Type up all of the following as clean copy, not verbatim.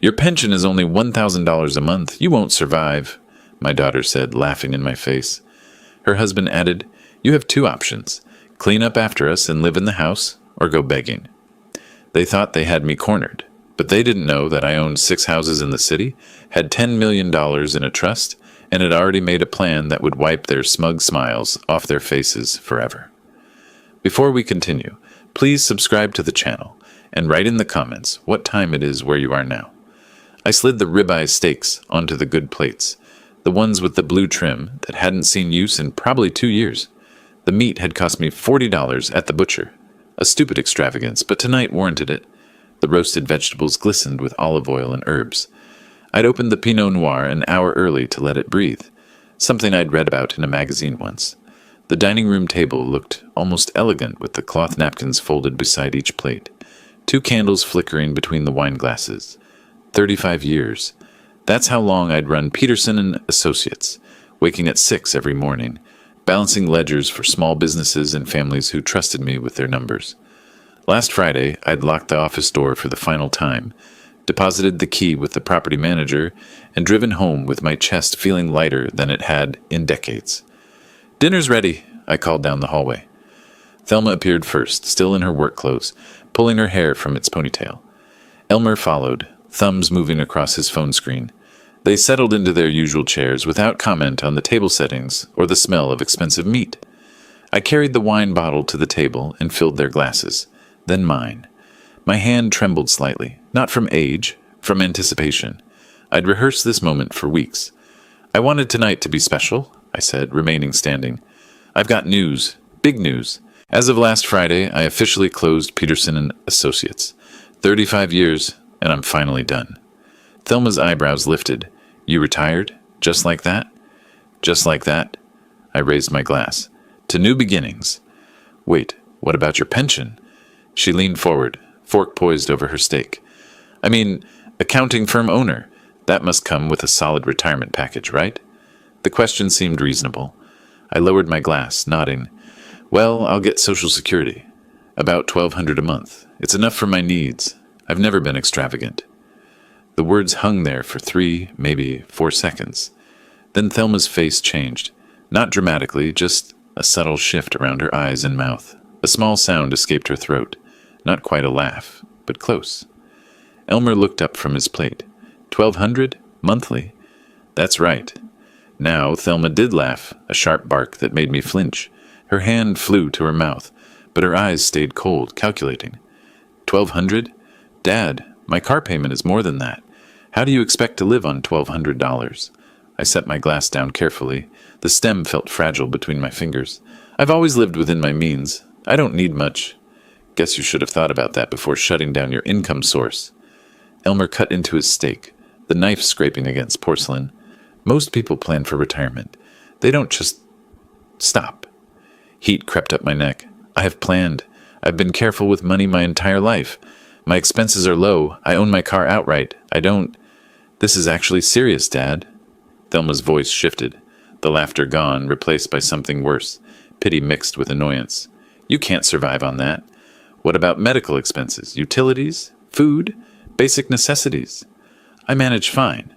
Your pension is only $1,000 a month. You won't survive, my daughter said, laughing in my face. Her husband added, You have two options. Clean up after us and live in the house, or go begging. They thought they had me cornered, but they didn't know that I owned 6 houses in the city, had $10 million in a trust, and had already made a plan that would wipe their smug smiles off their faces forever. Before we continue, please subscribe to the channel and write in the comments what time it is where you are now. I slid the ribeye steaks onto the good plates, the ones with the blue trim that hadn't seen use in probably 2 years. The meat had cost me $40 at the butcher. A stupid extravagance, but tonight warranted it. The roasted vegetables glistened with olive oil and herbs. I'd opened the Pinot Noir an hour early to let it breathe, something I'd read about in a magazine once. The dining room table looked almost elegant with the cloth napkins folded beside each plate. 2 candles flickering between the wine glasses. 35 years. That's how long I'd run Peterson and Associates, waking at 6 every morning, balancing ledgers for small businesses and families who trusted me with their numbers. Last Friday, I'd locked the office door for the final time, deposited the key with the property manager, and driven home with my chest feeling lighter than it had in decades. Dinner's ready, I called down the hallway. Thelma appeared first, still in her work clothes, pulling her hair from its ponytail. Elmer followed, thumbs moving across his phone screen. They settled into their usual chairs without comment on the table settings or the smell of expensive meat. I carried the wine bottle to the table and filled their glasses, then mine. My hand trembled slightly, not from age, from anticipation. I'd rehearsed this moment for weeks. I wanted tonight to be special, I said, remaining standing. I've got news, big news. As of last Friday, I officially closed Peterson and Associates. 35 years, and I'm finally done. Thelma's eyebrows lifted. You retired? Just like that? Just like that? I raised my glass. To new beginnings. Wait, what about your pension? She leaned forward, fork poised over her steak. I mean, accounting firm owner. That must come with a solid retirement package, right? The question seemed reasonable. I lowered my glass, nodding. Well, I'll get Social Security. About $1,200 a month. It's enough for my needs. I've never been extravagant. The words hung there for 3, maybe 4 seconds. Then Thelma's face changed. Not dramatically, just a subtle shift around her eyes and mouth. A small sound escaped her throat. Not quite a laugh, but close. Elmer looked up from his plate. 1,200? Monthly? That's right. Now Thelma did laugh, a sharp bark that made me flinch. Her hand flew to her mouth, but her eyes stayed cold, calculating. 1,200? Dad, my car payment is more than that. How do you expect to live on $1,200? I set my glass down carefully. The stem felt fragile between my fingers. I've always lived within my means. I don't need much. Guess you should have thought about that before shutting down your income source. Elmer cut into his steak, the knife scraping against porcelain. Most people plan for retirement. They don't just stop. Heat crept up my neck. I have planned. I've been careful with money my entire life. My expenses are low. I own my car outright. I don't... This is actually serious, Dad. Thelma's voice shifted, the laughter gone, replaced by something worse, pity mixed with annoyance. You can't survive on that. What about medical expenses, utilities, food, basic necessities? I manage fine.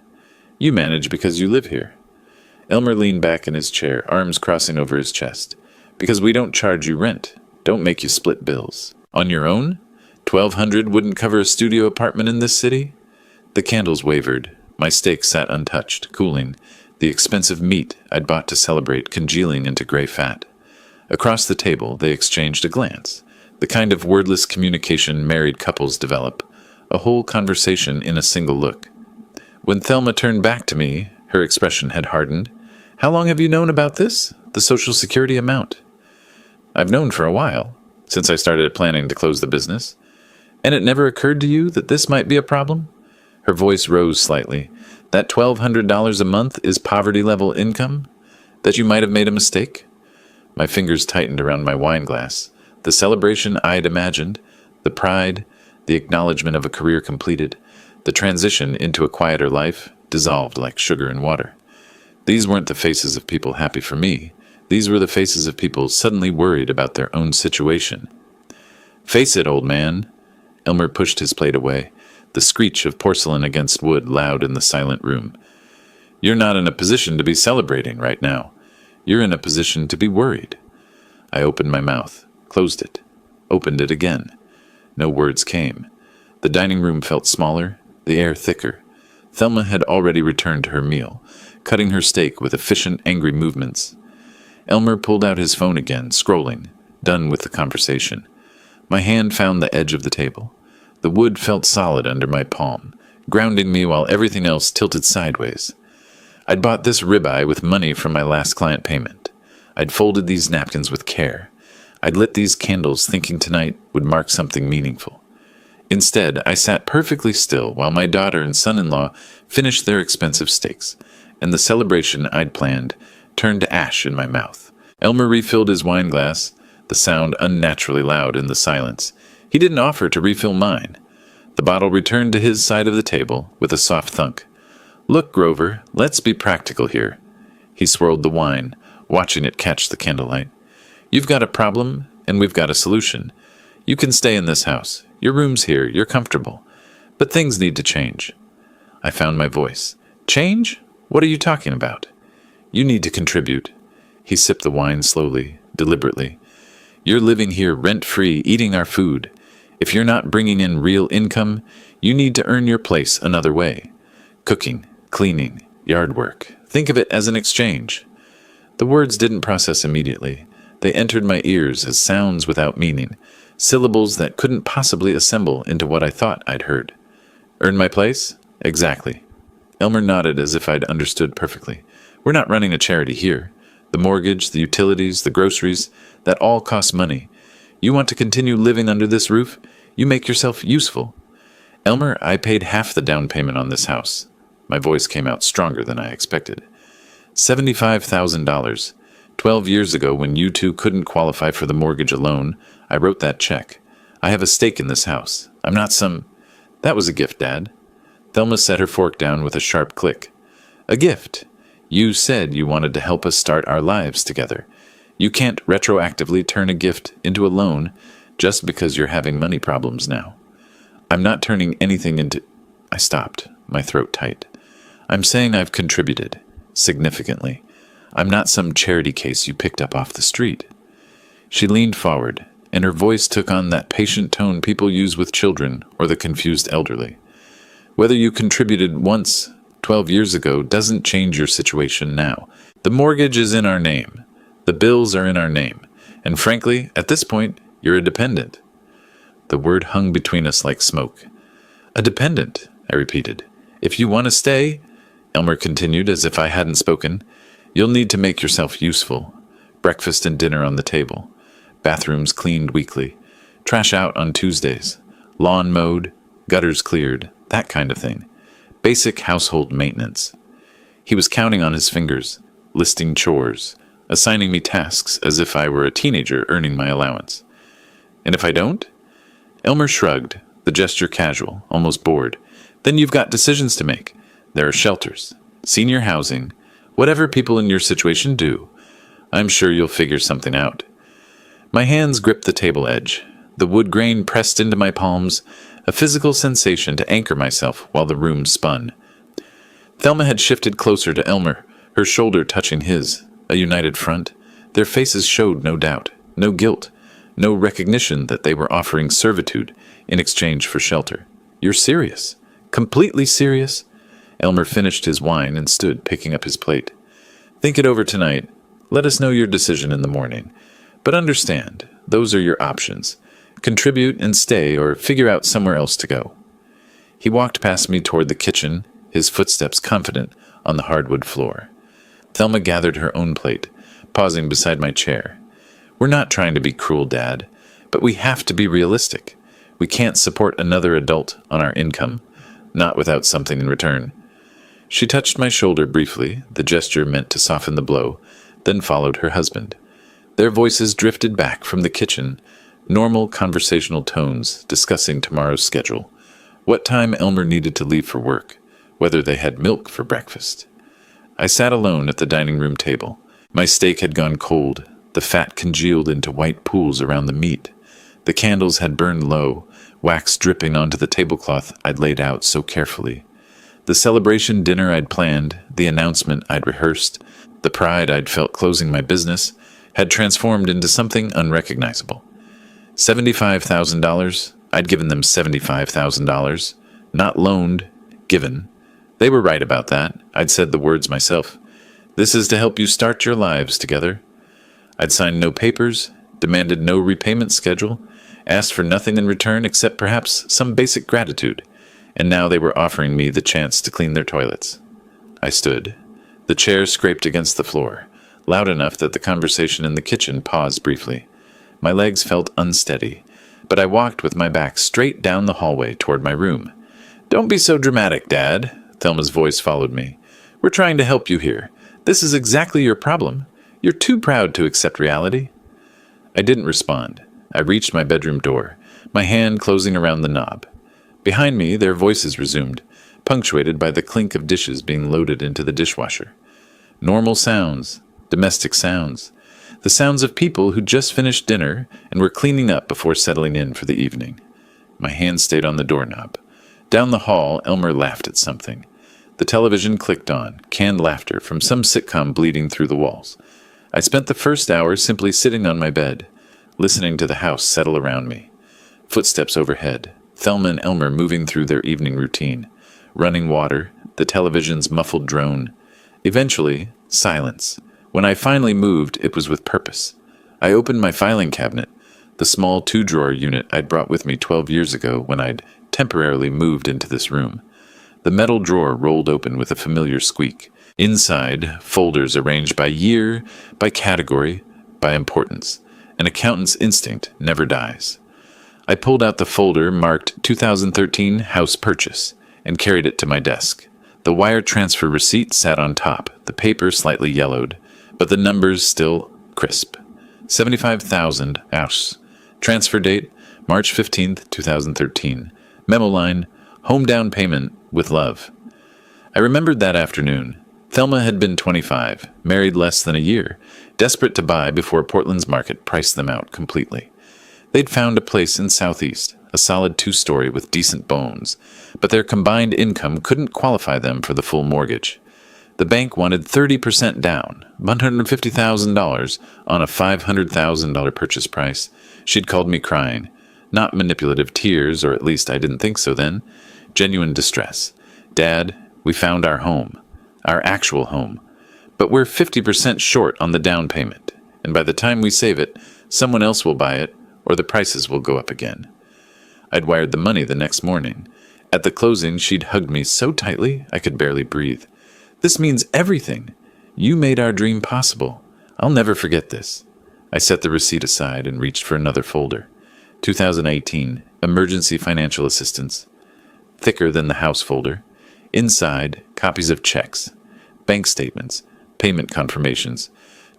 You manage because you live here. Elmer leaned back in his chair, arms crossing over his chest. Because we don't charge you rent. Don't make you split bills. On your own? 1,200 wouldn't cover a studio apartment in this city? The candles wavered. My steak sat untouched, cooling, the expensive meat I'd bought to celebrate congealing into gray fat. Across the table, they exchanged a glance, the kind of wordless communication married couples develop, a whole conversation in a single look. When Thelma turned back to me, her expression had hardened. How long have you known about this? The Social Security amount? I've known for a while, since I started planning to close the business. And it never occurred to you that this might be a problem? Her voice rose slightly. That $1,200 a month is poverty-level income? That you might have made a mistake? My fingers tightened around my wine glass. The celebration I'd imagined, the pride, the acknowledgement of a career completed, the transition into a quieter life, dissolved like sugar in water. These weren't the faces of people happy for me. These were the faces of people suddenly worried about their own situation. Face it, old man. Elmer pushed his plate away. the screech of porcelain against wood loud in the silent room. You're not in a position to be celebrating right now. You're in a position to be worried. I opened my mouth, closed it, opened it again. No words came. The dining room felt smaller, the air thicker. Thelma had already returned to her meal, cutting her steak with efficient, angry movements. Elmer pulled out his phone again, scrolling, done with the conversation. My hand found the edge of the table. The wood felt solid under my palm, grounding me while everything else tilted sideways. I'd bought this ribeye with money from my last client payment. I'd folded these napkins with care. I'd lit these candles thinking tonight would mark something meaningful. Instead, I sat perfectly still while my daughter and son-in-law finished their expensive steaks, and the celebration I'd planned turned to ash in my mouth. Elmer refilled his wine glass, the sound unnaturally loud in the silence. He didn't offer to refill mine. The bottle returned to his side of the table with a soft thunk. "Look, Grover, let's be practical here." He swirled the wine, watching it catch the candlelight. "You've got a problem, and we've got a solution. You can stay in this house. Your room's here, you're comfortable. But things need to change." I found my voice. "Change? What are you talking about?" "You need to contribute." He sipped the wine slowly, deliberately. "You're living here rent-free, eating our food. If you're not bringing in real income, you need to earn your place another way. Cooking, cleaning, yard work. Think of it as an exchange." The words didn't process immediately. They entered my ears as sounds without meaning, syllables that couldn't possibly assemble into what I thought I'd heard. "Earn my place?" "Exactly." Elmer nodded as if I'd understood perfectly. "We're not running a charity here. The mortgage, the utilities, the groceries, that all costs money. You want to continue living under this roof? You make yourself useful." "Elmer, I paid half the down payment on this house." My voice came out stronger than I expected. $75,000. 12 years ago, when you two couldn't qualify for the mortgage alone, I wrote that check. I have a stake in this house. I'm not some... That was a gift, Dad. Thelma set her fork down with a sharp click. "A gift. You said you wanted to help us start our lives together. You can't retroactively turn a gift into a loan just because you're having money problems now." "I'm not turning anything into..." I stopped, my throat tight. "I'm saying I've contributed. Significantly. I'm not some charity case you picked up off the street." She leaned forward, and her voice took on that patient tone people use with children or the confused elderly. "Whether you contributed once 12 years ago doesn't change your situation now. The mortgage is in our name. The bills are in our name. And frankly, at this point, you're a dependent." The word hung between us like smoke. "A dependent," I repeated. "If you want to stay," Elmer continued as if I hadn't spoken, "you'll need to make yourself useful. Breakfast and dinner on the table. Bathrooms cleaned weekly. Trash out on Tuesdays. Lawn mowed. Gutters cleared. That kind of thing. Basic household maintenance." He was counting on his fingers, listing chores, assigning me tasks as if I were a teenager earning my allowance. "And if I don't?" Elmer shrugged, the gesture casual, almost bored. "Then you've got decisions to make. There are shelters, senior housing, whatever people in your situation do. I'm sure you'll figure something out." My hands gripped the table edge. The wood grain pressed into my palms, a physical sensation to anchor myself while the room spun. Thelma had shifted closer to Elmer, her shoulder touching his, a united front. Their faces showed no doubt, no guilt, no recognition that they were offering servitude in exchange for shelter. "You're serious? Completely serious?" Elmer finished his wine and stood picking up his plate. "Think it over tonight. Let us know your decision in the morning. But understand, those are your options. Contribute and stay, or figure out somewhere else to go." He walked past me toward the kitchen, his footsteps confident on the hardwood floor. Thelma gathered her own plate, pausing beside my chair. "We're not trying to be cruel, Dad, but we have to be realistic. We can't support another adult on our income, not without something in return." She touched my shoulder briefly, the gesture meant to soften the blow, then followed her husband. Their voices drifted back from the kitchen, normal conversational tones discussing tomorrow's schedule, what time Elmer needed to leave for work, whether they had milk for breakfast. I sat alone at the dining room table. My steak had gone cold, the fat congealed into white pools around the meat. The candles had burned low, wax dripping onto the tablecloth I'd laid out so carefully. The celebration dinner I'd planned, the announcement I'd rehearsed, the pride I'd felt closing my business, had transformed into something unrecognizable. $75,000, I'd given them $75,000. Not loaned, given. They were right about that. I'd said the words myself. This is to help you start your lives together. I'd signed no papers, demanded no repayment schedule, asked for nothing in return except perhaps some basic gratitude, and now they were offering me the chance to clean their toilets. I stood. The chair scraped against the floor, loud enough that the conversation in the kitchen paused briefly. My legs felt unsteady, but I walked with my back straight down the hallway toward my room. "Don't be so dramatic, Dad," Thelma's voice followed me. "We're trying to help you here. This is exactly your problem. You're too proud to accept reality." I didn't respond. I reached my bedroom door, my hand closing around the knob. Behind me, their voices resumed, punctuated by the clink of dishes being loaded into the dishwasher. Normal sounds, domestic sounds, the sounds of people who just finished dinner and were cleaning up before settling in for the evening. My hand stayed on the doorknob. Down the hall, Elmer laughed at something. The television clicked on, canned laughter from some sitcom bleeding through the walls. I spent the first hour simply sitting on my bed, listening to the house settle around me. Footsteps overhead, Thelma and Elmer moving through their evening routine. Running water, the television's muffled drone. Eventually, silence. When I finally moved, it was with purpose. I opened my filing cabinet, the small two-drawer unit I'd brought with me 12 years ago when I'd temporarily moved into this room. The metal drawer rolled open with a familiar squeak. Inside, folders arranged by year, by category, by importance. An accountant's instinct never dies. I pulled out the folder marked 2013 House Purchase and carried it to my desk. The wire transfer receipt sat on top, the paper slightly yellowed, but the numbers still crisp. 75,000 house. Transfer date, March 15th, 2013. Memo line, home down payment with love. I remembered that afternoon. Thelma had been 25, married less than a year, desperate to buy before Portland's market priced them out completely. They'd found a place in Southeast, a solid two-story with decent bones, but their combined income couldn't qualify them for the full mortgage. The bank wanted 30% down, $150,000 on a $500,000 purchase price. She'd called me crying. Not manipulative tears, or at least I didn't think so then. Genuine distress. "Dad, we found our home. Our actual home. But we're 50% short on the down payment, and by the time we save it, someone else will buy it, or the prices will go up again." I'd wired the money the next morning. At the closing, she'd hugged me so tightly I could barely breathe. "This means everything. You made our dream possible. I'll never forget this." I set the receipt aside and reached for another folder. 2018, Emergency Financial Assistance. Thicker than the house folder. Inside, copies of checks, bank statements, payment confirmations.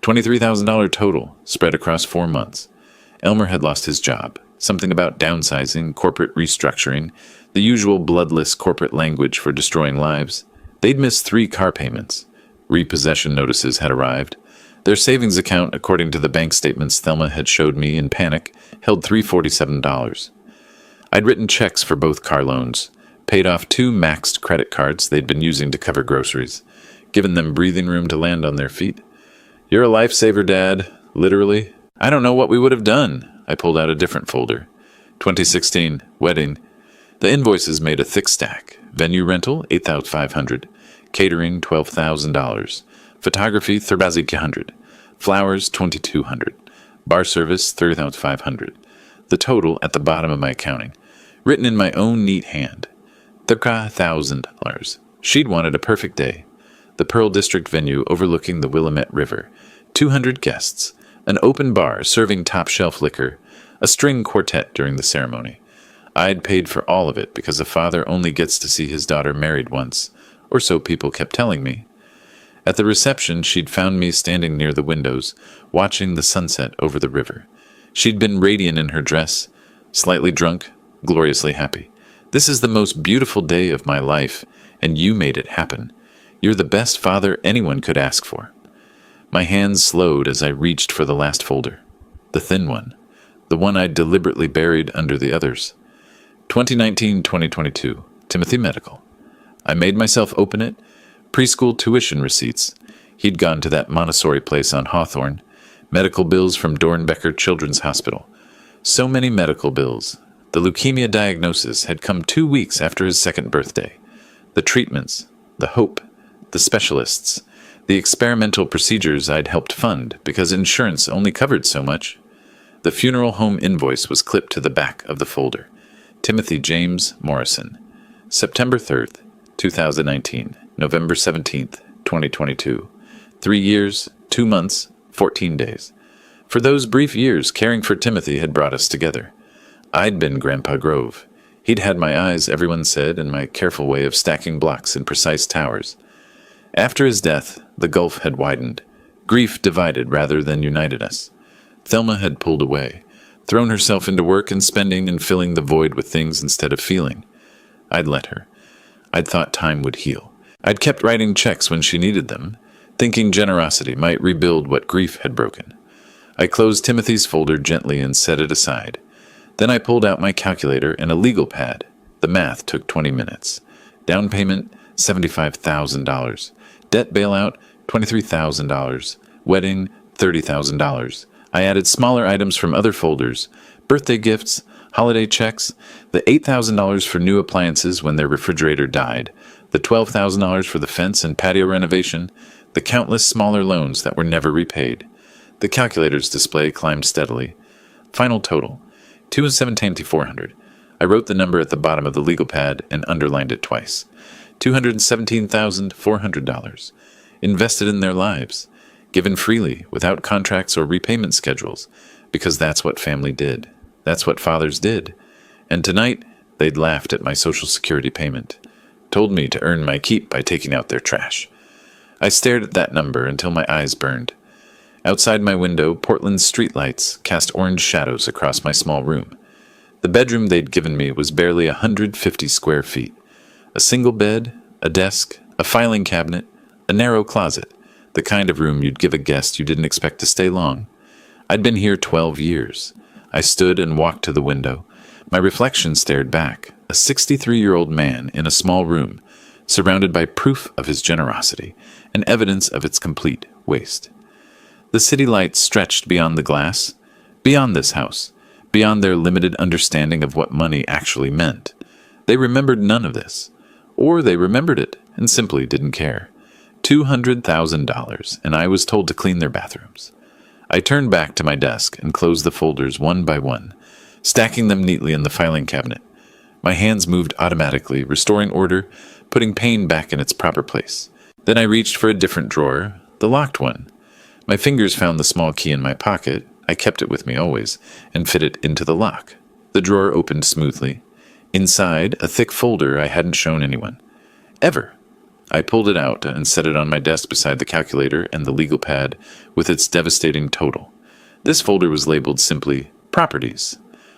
$23,000 total, spread across 4 months. Elmer had lost his job. Something about downsizing, corporate restructuring, the usual bloodless corporate language for destroying lives. They'd missed 3 car payments. Repossession notices had arrived. Their savings account, according to the bank statements Thelma had showed me in panic, held $347. I'd written checks for both car loans, paid off 2 maxed credit cards they'd been using to cover groceries, given them breathing room to land on their feet. "You're a lifesaver, Dad. Literally. I don't know what we would have done." I pulled out a different folder. 2016, wedding. The invoices made a thick stack. Venue rental, $8,500. Catering, $12,000. Photography, $3,100. Flowers, $2,200. Bar service, $3,500. The total at the bottom of my accounting, written in my own neat hand. $1,000. She'd wanted a perfect day. The Pearl District venue overlooking the Willamette River. 200 guests. An open bar serving top-shelf liquor. A string quartet during the ceremony. I'd paid for all of it because a father only gets to see his daughter married once, or so people kept telling me. At the reception, she'd found me standing near the windows, watching the sunset over the river. She'd been radiant in her dress, slightly drunk, gloriously happy. "This is the most beautiful day of my life, and you made it happen. You're the best father anyone could ask for." My hands slowed as I reached for the last folder. The thin one. The one I'd deliberately buried under the others. 2019-2022, Timothy Medical. I made myself open it. Preschool tuition receipts. He'd gone to that Montessori place on Hawthorne. Medical bills from Dornbecker Children's Hospital. So many medical bills. The leukemia diagnosis had come 2 weeks after his second birthday. The treatments, the hope, the specialists, the experimental procedures I'd helped fund because insurance only covered so much. The funeral home invoice was clipped to the back of the folder. Timothy James Morrison. September 3rd, 2019, November 17th, 2022. 3 years, 2 months, 14 days. For those brief years, caring for Timothy had brought us together. I'd been Grandpa Grove. He'd had my eyes, everyone said, and my careful way of stacking blocks in precise towers. After his death, the gulf had widened. Grief divided rather than united us. Thelma had pulled away, thrown herself into work and spending and filling the void with things instead of feeling. I'd let her. I'd thought time would heal. I'd kept writing checks when she needed them, thinking generosity might rebuild what grief had broken. I closed Timothy's folder gently and set it aside. Then I pulled out my calculator and a legal pad. The math took 20 minutes. Down payment, $75,000. Debt bailout, $23,000. Wedding, $30,000. I added smaller items from other folders. Birthday gifts, holiday checks, the $8,000 for new appliances when their refrigerator died, the $12,000 for the fence and patio renovation, the countless smaller loans that were never repaid. The calculator's display climbed steadily. Final total, $217,400. I wrote the number at the bottom of the legal pad and underlined it twice. $217,400. Invested in their lives. Given freely, without contracts or repayment schedules, because that's what family did. That's what fathers did. And tonight, they'd laughed at my Social Security payment. Told me to earn my keep by taking out their trash. I stared at that number until my eyes burned. Outside my window, Portland's streetlights cast orange shadows across my small room. The bedroom they'd given me was barely 150 square feet. A single bed, a desk, a filing cabinet, a narrow closet, the kind of room you'd give a guest you didn't expect to stay long. I'd been here 12 years. I stood and walked to the window. My reflection stared back, a 63-year-old man in a small room, surrounded by proof of his generosity and evidence of its complete waste. The city lights stretched beyond the glass, beyond this house, beyond their limited understanding of what money actually meant. They remembered none of this, or they remembered it and simply didn't care. $200,000, and I was told to clean their bathrooms. I turned back to my desk and closed the folders one by one, stacking them neatly in the filing cabinet. My hands moved automatically, restoring order, putting pain back in its proper place. Then I reached for a different drawer, the locked one. My fingers found the small key in my pocket. I kept it with me always, and fit it into the lock. The drawer opened smoothly. Inside, a thick folder I hadn't shown anyone. Ever. I pulled it out and set it on my desk beside the calculator and the legal pad with its devastating total. This folder was labeled simply Properties.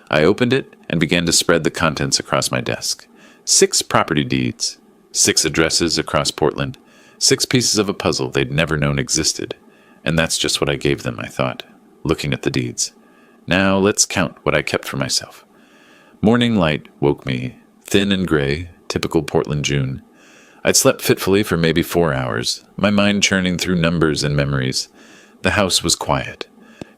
I opened it and began to spread the contents across my desk. 6 property deeds, 6 addresses across Portland, 6 pieces of a puzzle they'd never known existed. And that's just what I gave them, I thought, looking at the deeds. Now let's count what I kept for myself. Morning light woke me, thin and gray, typical Portland June. I'd slept fitfully for maybe 4 hours, my mind churning through numbers and memories. The house was quiet.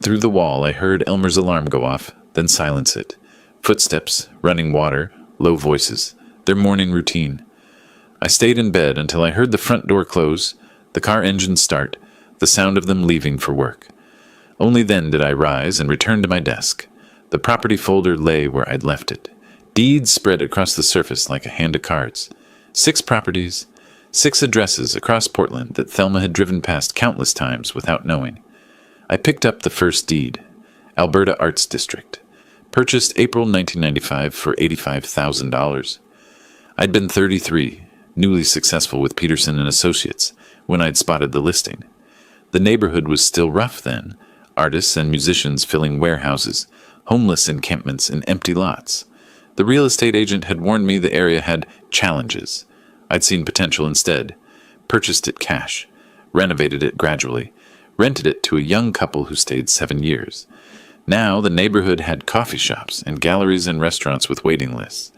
Through the wall I heard Elmer's alarm go off, then silence it. Footsteps, running water, low voices, their morning routine. I stayed in bed until I heard the front door close, the car engine start, the sound of them leaving for work. Only then did I rise and return to my desk. The property folder lay where I'd left it. Deeds spread across the surface like a hand of cards. 6 properties, 6 addresses across Portland that Thelma had driven past countless times without knowing. I picked up the first deed, Alberta Arts District, purchased April 1995 for $85,000. I'd been 33, newly successful with Peterson and Associates, when I'd spotted the listing. The neighborhood was still rough then, artists and musicians filling warehouses, homeless encampments and empty lots. The real estate agent had warned me the area had challenges. I'd seen potential instead, purchased it cash, renovated it gradually, rented it to a young couple who stayed 7 years. Now the neighborhood had coffee shops and galleries and restaurants with waiting lists.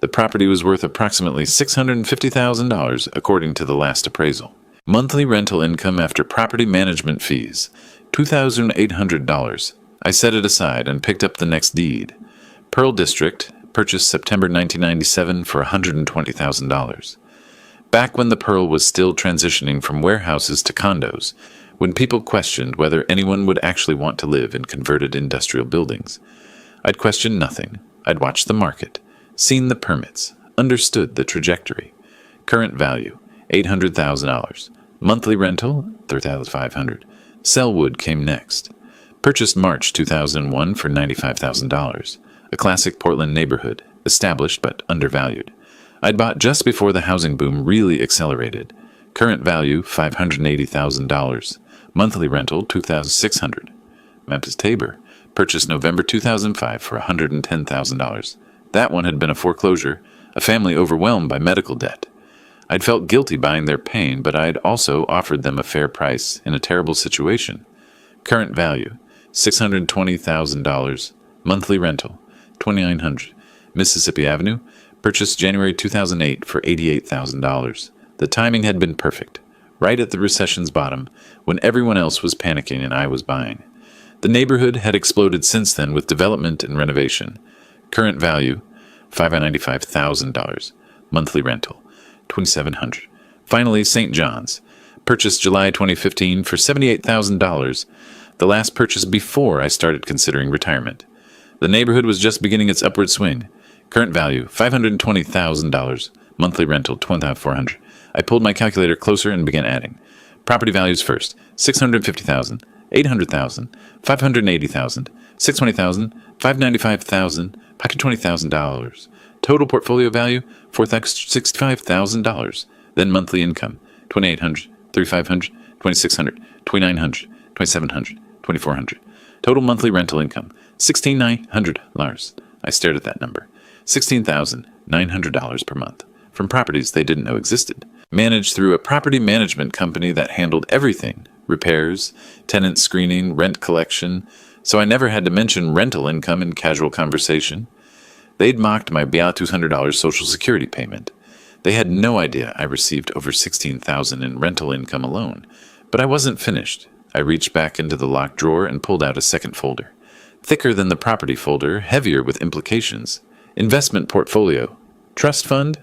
The property was worth approximately $650,000 according to the last appraisal. Monthly rental income after property management fees, $2,800. I set it aside and picked up the next deed. Pearl District, purchased September 1997 for $120,000. Back when the Pearl was still transitioning from warehouses to condos, when people questioned whether anyone would actually want to live in converted industrial buildings, I'd questioned nothing. I'd watched the market, seen the permits, understood the trajectory. Current value, $800,000. Monthly rental, $3,500. Selwood came next. Purchased March 2001 for $95,000. A classic Portland neighborhood, established but undervalued. I'd bought just before the housing boom really accelerated. Current value, $580,000. Monthly rental, $2,600. Memphis Tabor, purchased November 2005 for $110,000. That one had been a foreclosure, a family overwhelmed by medical debt. I'd felt guilty buying their pain, but I'd also offered them a fair price in a terrible situation. Current value, $620,000. Monthly rental, $2,900. Mississippi Avenue, purchased January 2008 for $88,000. The timing had been perfect, right at the recession's bottom, when everyone else was panicking and I was buying. The neighborhood had exploded since then with development and renovation. Current value, $595,000. Monthly rental, $2,700. Finally, St. John's, purchased July 2015 for $78,000, the last purchase before I started considering retirement. The neighborhood was just beginning its upward swing. Current value, $520,000. Monthly rental, $2,400. I pulled my calculator closer and began adding. Property values first, $650,000, $800,000, $580,000, $620,000, $595,000, $120,000. Total portfolio value, $465,000. Then monthly income, $2,800, $3,500, $2,600, $2,900, $2,700, $2,400. Total monthly rental income, $1,600. I stared at that number. $16,900 per month from properties they didn't know existed. Managed through a property management company that handled everything: repairs, tenant screening, rent collection, so I never had to mention rental income in casual conversation. They'd mocked my $200 Social Security payment. They had no idea I received over $16,000 in rental income alone. But I wasn't finished. I reached back into the locked drawer and pulled out a second folder. Thicker than the property folder, heavier with implications. Investment portfolio. Trust fund?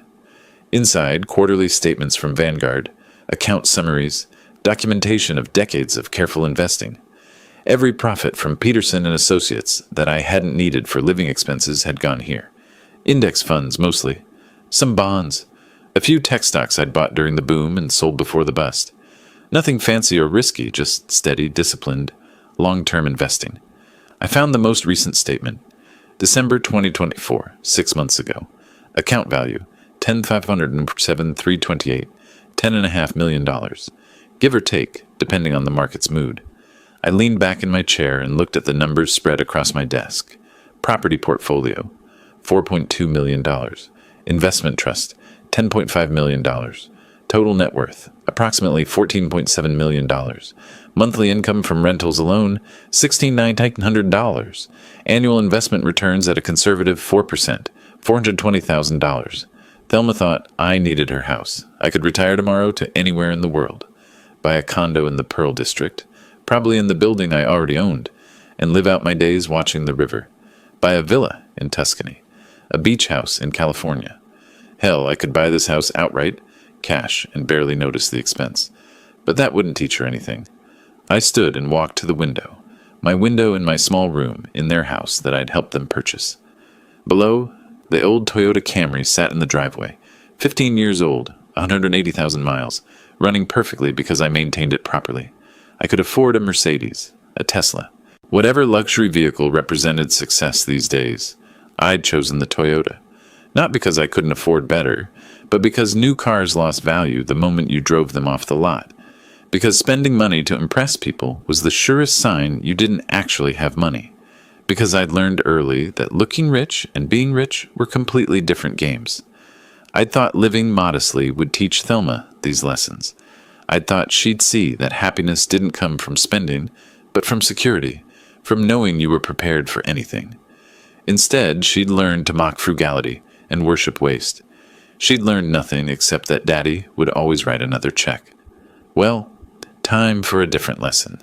Inside, quarterly statements from Vanguard, account summaries, documentation of decades of careful investing. Every profit from Peterson and Associates that I hadn't needed for living expenses had gone here. Index funds, mostly. Some bonds. A few tech stocks I'd bought during the boom and sold before the bust. Nothing fancy or risky, just steady, disciplined, long-term investing. I found the most recent statement. December 2024, 6 months ago. Account value, $10,507,328, $10.5 million. Give or take, depending on the market's mood. I leaned back in my chair and looked at the numbers spread across my desk. Property portfolio, $4.2 million. Investment trust, $10.5 million. Total net worth, approximately $14.7 million. Monthly income from rentals alone, $16,900. Annual investment returns at a conservative 4%, $420,000. Thelma thought I needed her house. I could retire tomorrow to anywhere in the world. Buy a condo in the Pearl District, probably in the building I already owned, and live out my days watching the river. Buy a villa in Tuscany, a beach house in California. Hell, I could buy this house outright, cash, and barely notice the expense. But that wouldn't teach her anything. I stood and walked to the window, my window in my small room in their house that I'd helped them purchase. Below, the old Toyota Camry sat in the driveway, 15 years old, 180,000 miles, running perfectly because I maintained it properly. I could afford a Mercedes, a Tesla. Whatever luxury vehicle represented success these days, I'd chosen the Toyota. Not because I couldn't afford better, but because new cars lost value the moment you drove them off the lot. Because spending money to impress people was the surest sign you didn't actually have money. Because I'd learned early that looking rich and being rich were completely different games. I'd thought living modestly would teach Thelma these lessons. I'd thought she'd see that happiness didn't come from spending, but from security, from knowing you were prepared for anything. Instead, she'd learned to mock frugality, and worship waste. She'd learned nothing except that Daddy would always write another check. Well, time for a different lesson.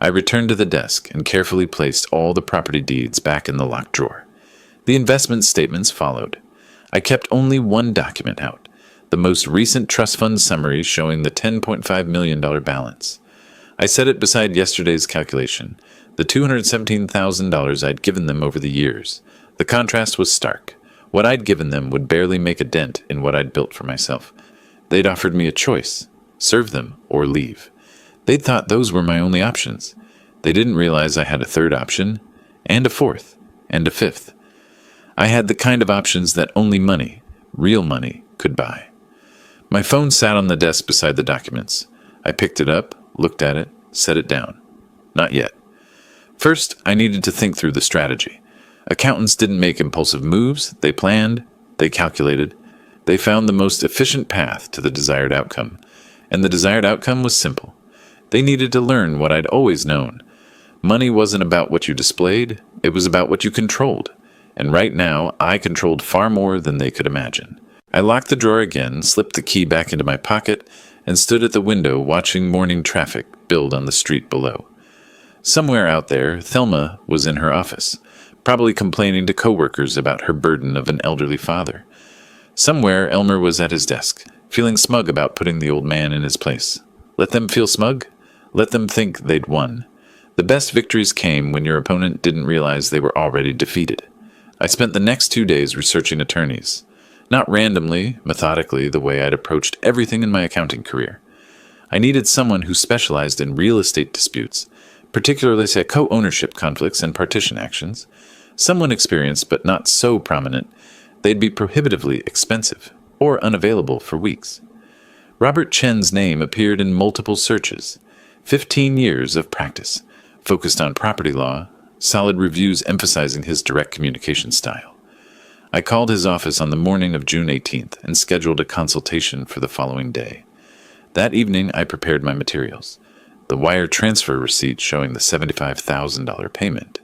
I returned to the desk and carefully placed all the property deeds back in the locked drawer. The investment statements followed. I kept only one document out, the most recent trust fund summary showing the $10.5 million balance. I set it beside yesterday's calculation, the $217,000 I'd given them over the years. The contrast was stark. What I'd given them would barely make a dent in what I'd built for myself. They'd offered me a choice, serve them or leave. They'd thought those were my only options. They didn't realize I had a third option, and a fourth, and a fifth. I had the kind of options that only money, real money, could buy. My phone sat on the desk beside the documents. I picked it up, looked at it, set it down. Not yet. First, I needed to think through the strategy. Accountants didn't make impulsive moves. They planned, they calculated. They found the most efficient path to the desired outcome. And the desired outcome was simple. They needed to learn what I'd always known. Money wasn't about what you displayed, it was about what you controlled. And right now, I controlled far more than they could imagine. I locked the drawer again, slipped the key back into my pocket, and stood at the window watching morning traffic build on the street below. Somewhere out there, Thelma was in her office, probably complaining to coworkers about her burden of an elderly father. Somewhere, Elmer was at his desk, feeling smug about putting the old man in his place. Let them feel smug? Let them think they'd won. The best victories came when your opponent didn't realize they were already defeated. I spent the next 2 days researching attorneys. Not randomly, methodically, the way I'd approached everything in my accounting career. I needed someone who specialized in real estate disputes, particularly co-ownership conflicts and partition actions. Someone experienced but not so prominent, they'd be prohibitively expensive or unavailable for weeks. Robert Chen's name appeared in multiple searches. 15 years of practice, focused on property law, solid reviews emphasizing his direct communication style. I called his office on the morning of June 18th and scheduled a consultation for the following day. That evening, I prepared my materials. The wire transfer receipt showing the $75,000 payment,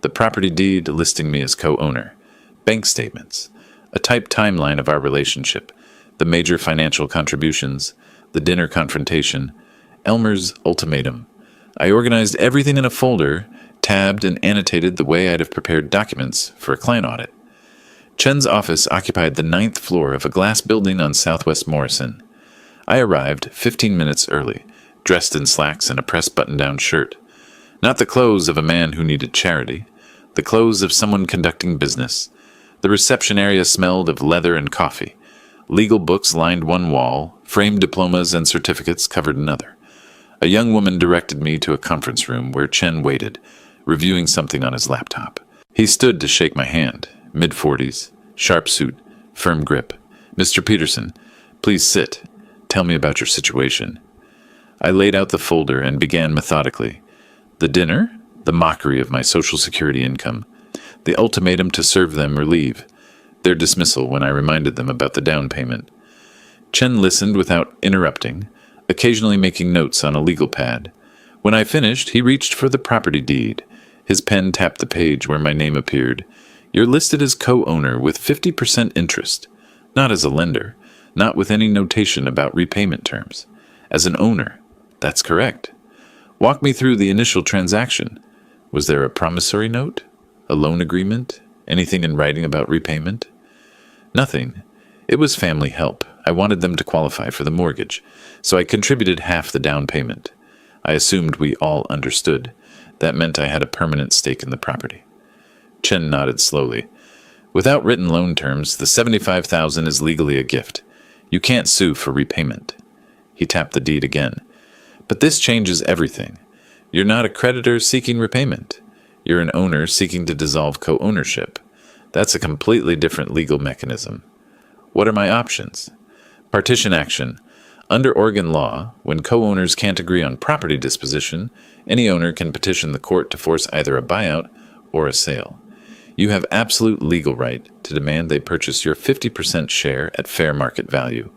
the property deed listing me as co-owner, bank statements, a typed timeline of our relationship, the major financial contributions, the dinner confrontation, Elmer's ultimatum. I organized everything in a folder, tabbed and annotated the way I'd have prepared documents for a client audit. Chen's office occupied the 9th floor of a glass building on Southwest Morrison. I arrived 15 minutes early, dressed in slacks and a pressed button-down shirt. Not the clothes of a man who needed charity, the clothes of someone conducting business. The reception area smelled of leather and coffee. Legal books lined one wall, framed diplomas and certificates covered another. A young woman directed me to a conference room where Chen waited, reviewing something on his laptop. He stood to shake my hand, mid-40s, sharp suit, firm grip. "Mr. Peterson, please sit. Tell me about your situation." I laid out the folder and began methodically. The dinner, the mockery of my Social Security income, the ultimatum to serve them or leave, their dismissal when I reminded them about the down payment. Chen listened without interrupting, occasionally making notes on a legal pad. When I finished, he reached for the property deed. His pen tapped the page where my name appeared. "You're listed as co-owner with 50% interest, not as a lender, not with any notation about repayment terms. As an owner." "That's correct." "Walk me through the initial transaction. Was there a promissory note? A loan agreement? Anything in writing about repayment?" "Nothing. It was family help. I wanted them to qualify for the mortgage, so I contributed half the down payment. I assumed we all understood. That meant I had a permanent stake in the property." Chen nodded slowly. "Without written loan terms, the $75,000 is legally a gift. You can't sue for repayment." He tapped the deed again. "But this changes everything. You're not a creditor seeking repayment. You're an owner seeking to dissolve co-ownership. That's a completely different legal mechanism. What are my options?" "Partition action. Under Oregon law, when co-owners can't agree on property disposition, any owner can petition the court to force either a buyout or a sale. You have absolute legal right to demand they purchase your 50% share at fair market value,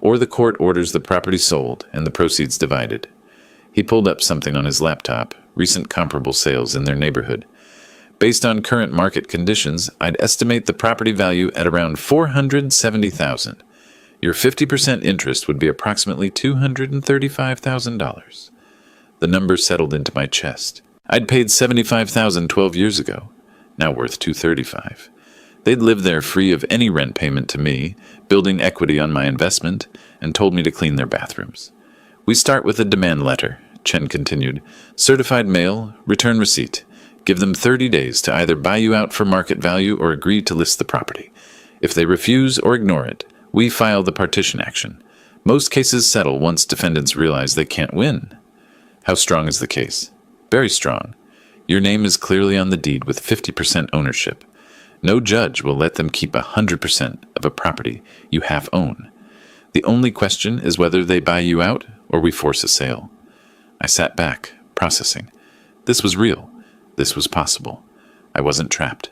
or the court orders the property sold and the proceeds divided." He pulled up something on his laptop, recent comparable sales in their neighborhood. Based on current market conditions, I'd estimate the property value at around $470,000. Your 50% interest would be approximately $235,000. The number settled into my chest. I'd paid $75,000 12 years ago, now worth $235,000. They'd lived there free of any rent payment to me, building equity on my investment, and told me to clean their bathrooms. We start with a demand letter, Chen continued. Certified mail, return receipt. Give them 30 days to either buy you out for market value or agree to list the property. If they refuse or ignore it, we file the partition action. Most cases settle once defendants realize they can't win. How strong is the case? Very strong. Your name is clearly on the deed with 50% ownership. No judge will let them keep 100% of a property you half own. The only question is whether they buy you out or we force a sale. I sat back, processing. This was real. This was possible. I wasn't trapped.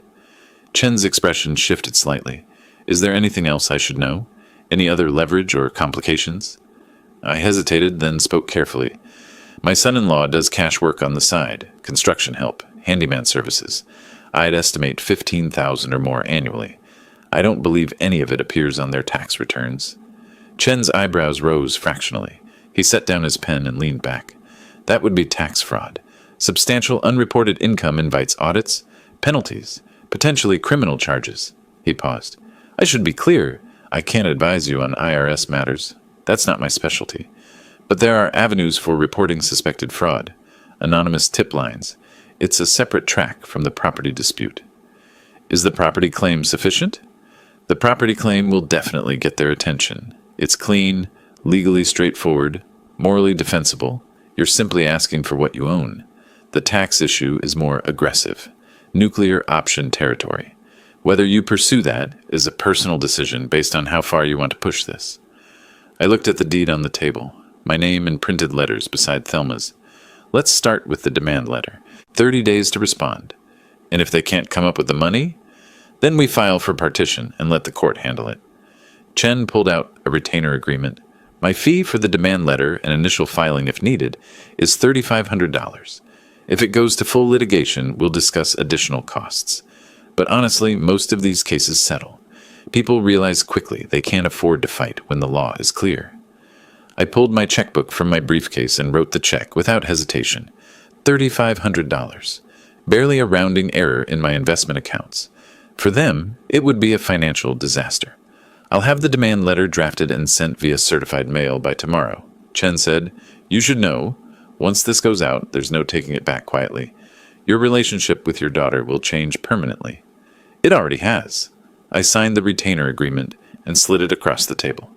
Chen's expression shifted slightly. Is there anything else I should know? Any other leverage or complications? I hesitated, then spoke carefully. My son-in-law does cash work on the side, construction help, handyman services. I'd estimate $15,000 or more annually. I don't believe any of it appears on their tax returns. Chen's eyebrows rose fractionally. He set down his pen and leaned back. That would be tax fraud. Substantial unreported income invites audits, penalties, potentially criminal charges. He paused. I should be clear. I can't advise you on IRS matters. That's not my specialty. But there are avenues for reporting suspected fraud. Anonymous tip lines. It's a separate track from the property dispute. Is the property claim sufficient? The property claim will definitely get their attention. It's clean, legally straightforward, morally defensible. You're simply asking for what you own. The tax issue is more aggressive. Nuclear option territory. Whether you pursue that is a personal decision based on how far you want to push this. I looked at the deed on the table, my name in printed letters beside Thelma's. Let's start with the demand letter. 30 days to respond. And if they can't come up with the money, then we file for partition and let the court handle it. Chen pulled out a retainer agreement. My fee for the demand letter and initial filing if needed is $3,500. If it goes to full litigation, we'll discuss additional costs. But honestly, most of these cases settle. People realize quickly they can't afford to fight when the law is clear. I pulled my checkbook from my briefcase and wrote the check without hesitation. $3,500. Barely a rounding error in my investment accounts. For them, it would be a financial disaster. I'll have the demand letter drafted and sent via certified mail by tomorrow. Chen said, You should know, once this goes out, there's no taking it back quietly. Your relationship with your daughter will change permanently. It already has. I signed the retainer agreement and slid it across the table.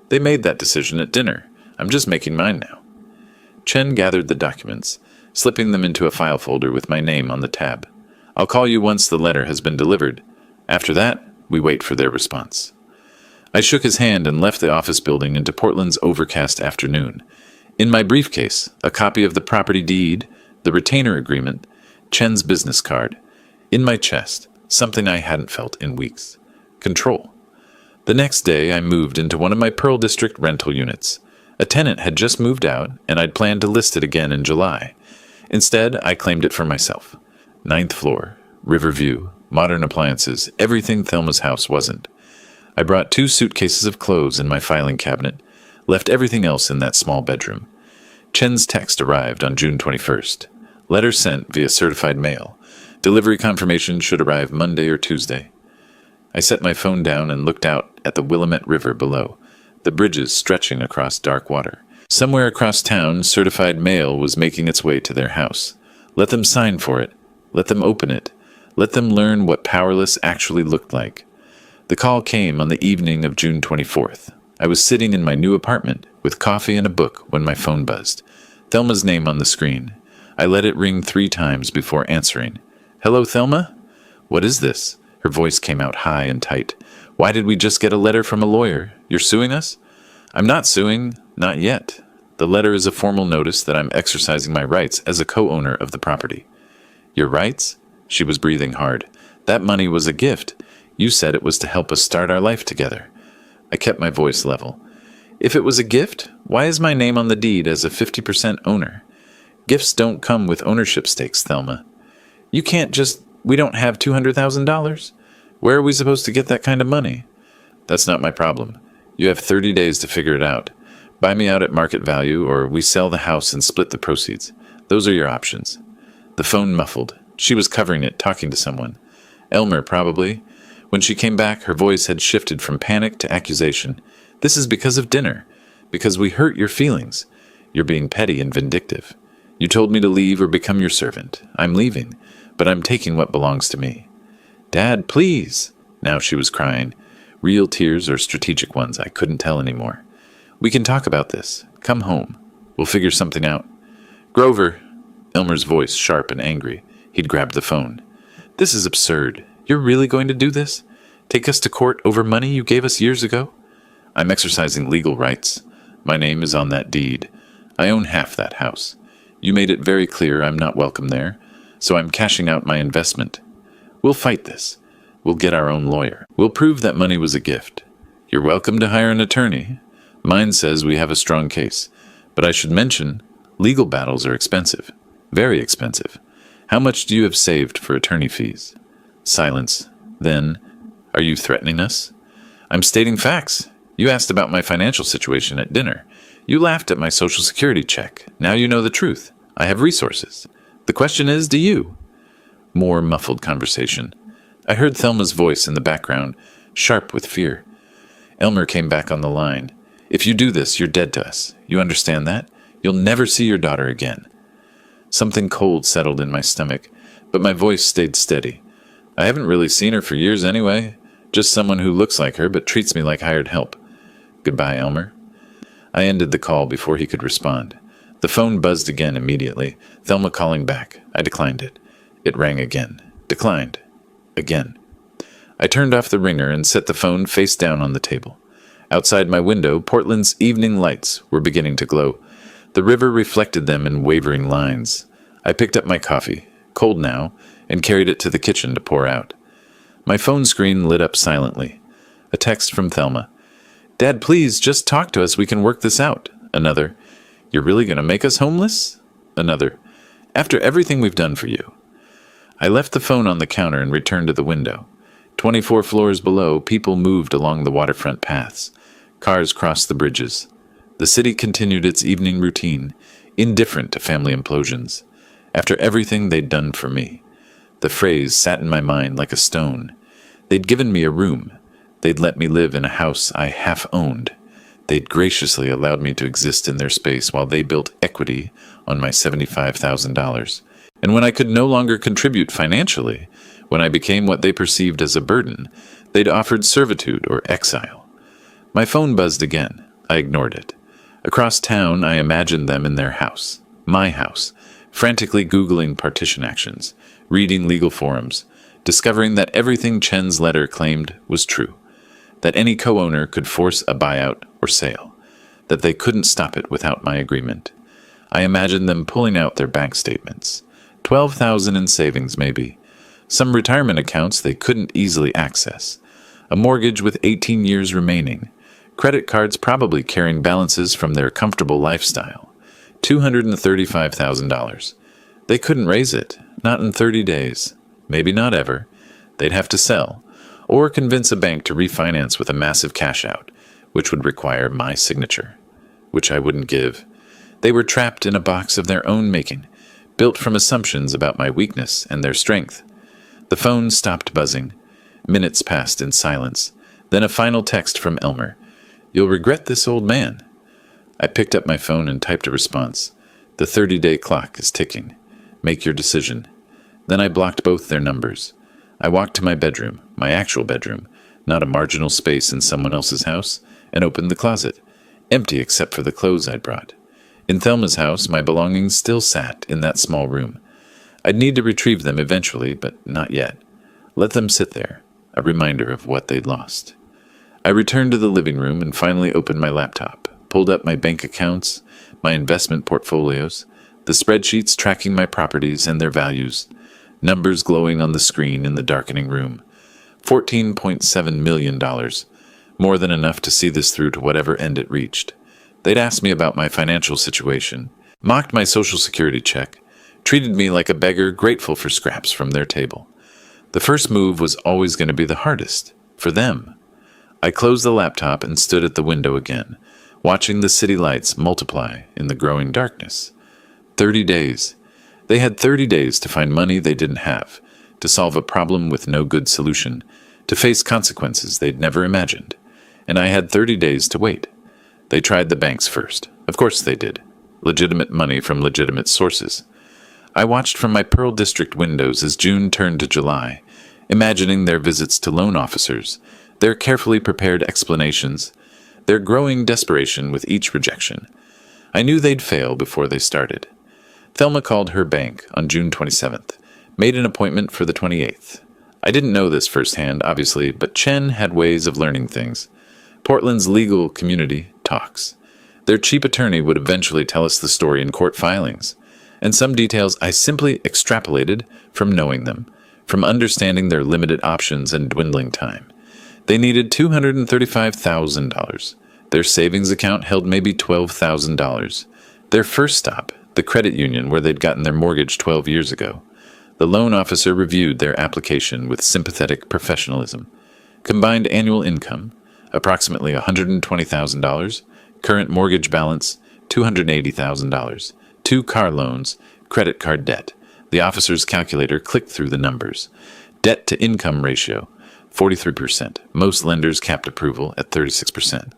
They made that decision at dinner. I'm just making mine now. Chen gathered the documents, slipping them into a file folder with my name on the tab. I'll call you once the letter has been delivered. After that, we wait for their response. I shook his hand and left the office building into Portland's overcast afternoon. In my briefcase, a copy of the property deed, the retainer agreement, Chen's business card. In my chest, something I hadn't felt in weeks. Control. The next day, I moved into one of my Pearl District rental units. A tenant had just moved out, and I'd planned to list it again in July. Instead, I claimed it for myself. 9th floor, river view, modern appliances, everything Thelma's house wasn't. I brought 2 suitcases of clothes in my filing cabinet, left everything else in that small bedroom. Chen's text arrived on June 21st. Letter sent via certified mail. Delivery confirmation should arrive Monday or Tuesday. I set my phone down and looked out at the Willamette River below, the bridges stretching across dark water. Somewhere across town, certified mail was making its way to their house. Let them sign for it. Let them open it. Let them learn what powerless actually looked like. The call came on the evening of June 24th. I was sitting in my new apartment with coffee and a book when my phone buzzed. Thelma's name on the screen. I let it ring 3 times before answering. Hello, Thelma? What is this? Her voice came out high and tight. Why did we just get a letter from a lawyer? You're suing us? I'm not suing. Not yet. The letter is a formal notice that I'm exercising my rights as a co-owner of the property. Your rights? She was breathing hard. That money was a gift. You said it was to help us start our life together. I kept my voice level. If it was a gift, why is my name on the deed as a 50% owner? Gifts don't come with ownership stakes, Thelma. You can't just We don't have $200,000? Where are we supposed to get that kind of money? That's not my problem. You have 30 days to figure it out. Buy me out at market value, or we sell the house and split the proceeds. Those are your options. The phone muffled. She was covering it, talking to someone. Elmer, probably. When she came back, her voice had shifted from panic to accusation. This is because of dinner. Because we hurt your feelings. You're being petty and vindictive. You told me to leave or become your servant. I'm leaving, but I'm taking what belongs to me. Dad, please. Now she was crying. Real tears or strategic ones, I couldn't tell anymore. We can talk about this. Come home. We'll figure something out. Grover. Elmer's voice sharp and angry. He'd grabbed the phone. This is absurd. You're really going to do this? Take us to court over money you gave us years ago? I'm exercising legal rights. My name is on that deed. I own half that house. You made it very clear I'm not welcome there, so I'm cashing out my investment. We'll fight this. We'll get our own lawyer. We'll prove that money was a gift. You're welcome to hire an attorney. Mine says we have a strong case. But I should mention, legal battles are expensive. Very expensive. How much do you have saved for attorney fees? Silence. Then, are you threatening us? I'm stating facts. You asked about my financial situation at dinner. You laughed at my Social Security check. Now you know the truth. I have resources. The question is, do you? More muffled conversation. I heard Thelma's voice in the background, sharp with fear. Elmer came back on the line. If you do this, you're dead to us. You understand that? You'll never see your daughter again. Something cold settled in my stomach, but my voice stayed steady. I haven't really seen her for years anyway. Just someone who looks like her but treats me like hired help. Goodbye, Elmer. I ended the call before he could respond. The phone buzzed again immediately, Thelma calling back. I declined it. It rang again. Declined. Again. I turned off the ringer and set the phone face down on the table. Outside my window, Portland's evening lights were beginning to glow. The river reflected them in wavering lines. I picked up my coffee, cold now, and carried it to the kitchen to pour out. My phone screen lit up silently. A text from Thelma. Dad, please, just talk to us. We can work this out. Another. You're really going to make us homeless? Another. After everything we've done for you. I left the phone on the counter and returned to the window. 24 floors below, people moved along the waterfront paths. Cars crossed the bridges. The city continued its evening routine, indifferent to family implosions. After everything they'd done for me. The phrase sat in my mind like a stone. They'd given me a room. They'd let me live in a house I half owned. They'd graciously allowed me to exist in their space while they built equity on my $75,000. And when I could no longer contribute financially, when I became what they perceived as a burden, they'd offered servitude or exile. My phone buzzed again. I ignored it. Across town, I imagined them in their house, my house, frantically Googling partition actions, reading legal forums, discovering that everything Chen's letter claimed was true, that any co-owner could force a buyout or sale, that they couldn't stop it without my agreement. I imagined them pulling out their bank statements, $12,000 in savings maybe, some retirement accounts they couldn't easily access, a mortgage with 18 years remaining, credit cards probably carrying balances from their comfortable lifestyle, $235,000. They couldn't raise it, not in 30 days, maybe not ever. They'd have to sell, or convince a bank to refinance with a massive cash out, which would require my signature, which I wouldn't give. They were trapped in a box of their own making, built from assumptions about my weakness and their strength. The phone stopped buzzing. Minutes passed in silence. Then a final text from Elmer. You'll regret this, old man. I picked up my phone and typed a response. The 30-day clock is ticking. Make your decision. Then I blocked both their numbers. I walked to my bedroom, my actual bedroom, not a marginal space in someone else's house, and opened the closet, empty except for the clothes I'd brought. In Thelma's house, my belongings still sat in that small room. I'd need to retrieve them eventually, but not yet. Let them sit there, a reminder of what they'd lost. I returned to the living room and finally opened my laptop, pulled up my bank accounts, my investment portfolios, the spreadsheets tracking my properties and their values, numbers glowing on the screen in the darkening room. $14.7 million, more than enough to see this through to whatever end it reached. They'd asked me about my financial situation, mocked my Social Security check, treated me like a beggar grateful for scraps from their table. The first move was always going to be the hardest, for them. I closed the laptop and stood at the window again, watching the city lights multiply in the growing darkness. 30 days. They had 30 days to find money they didn't have, to solve a problem with no good solution, to face consequences they'd never imagined. And I had 30 days to wait. They tried the banks first. Of course they did. Legitimate money from legitimate sources. I watched from my Pearl District windows as June turned to July, imagining their visits to loan officers, their carefully prepared explanations, their growing desperation with each rejection. I knew they'd fail before they started. Thelma called her bank on June 27th, made an appointment for the 28th. I didn't know this firsthand, obviously, but Chen had ways of learning things. Portland's legal community talks. Their chief attorney would eventually tell us the story in court filings, and some details I simply extrapolated from knowing them, from understanding their limited options and dwindling time. They needed $235,000. Their savings account held maybe $12,000. Their first stop, the credit union where they'd gotten their mortgage 12 years ago. The loan officer reviewed their application with sympathetic professionalism. Combined annual income, approximately $120,000. Current mortgage balance, $280,000. 2 car loans, credit card debt. The officer's calculator clicked through the numbers. Debt-to-income ratio, 43%. Most lenders capped approval at 36%.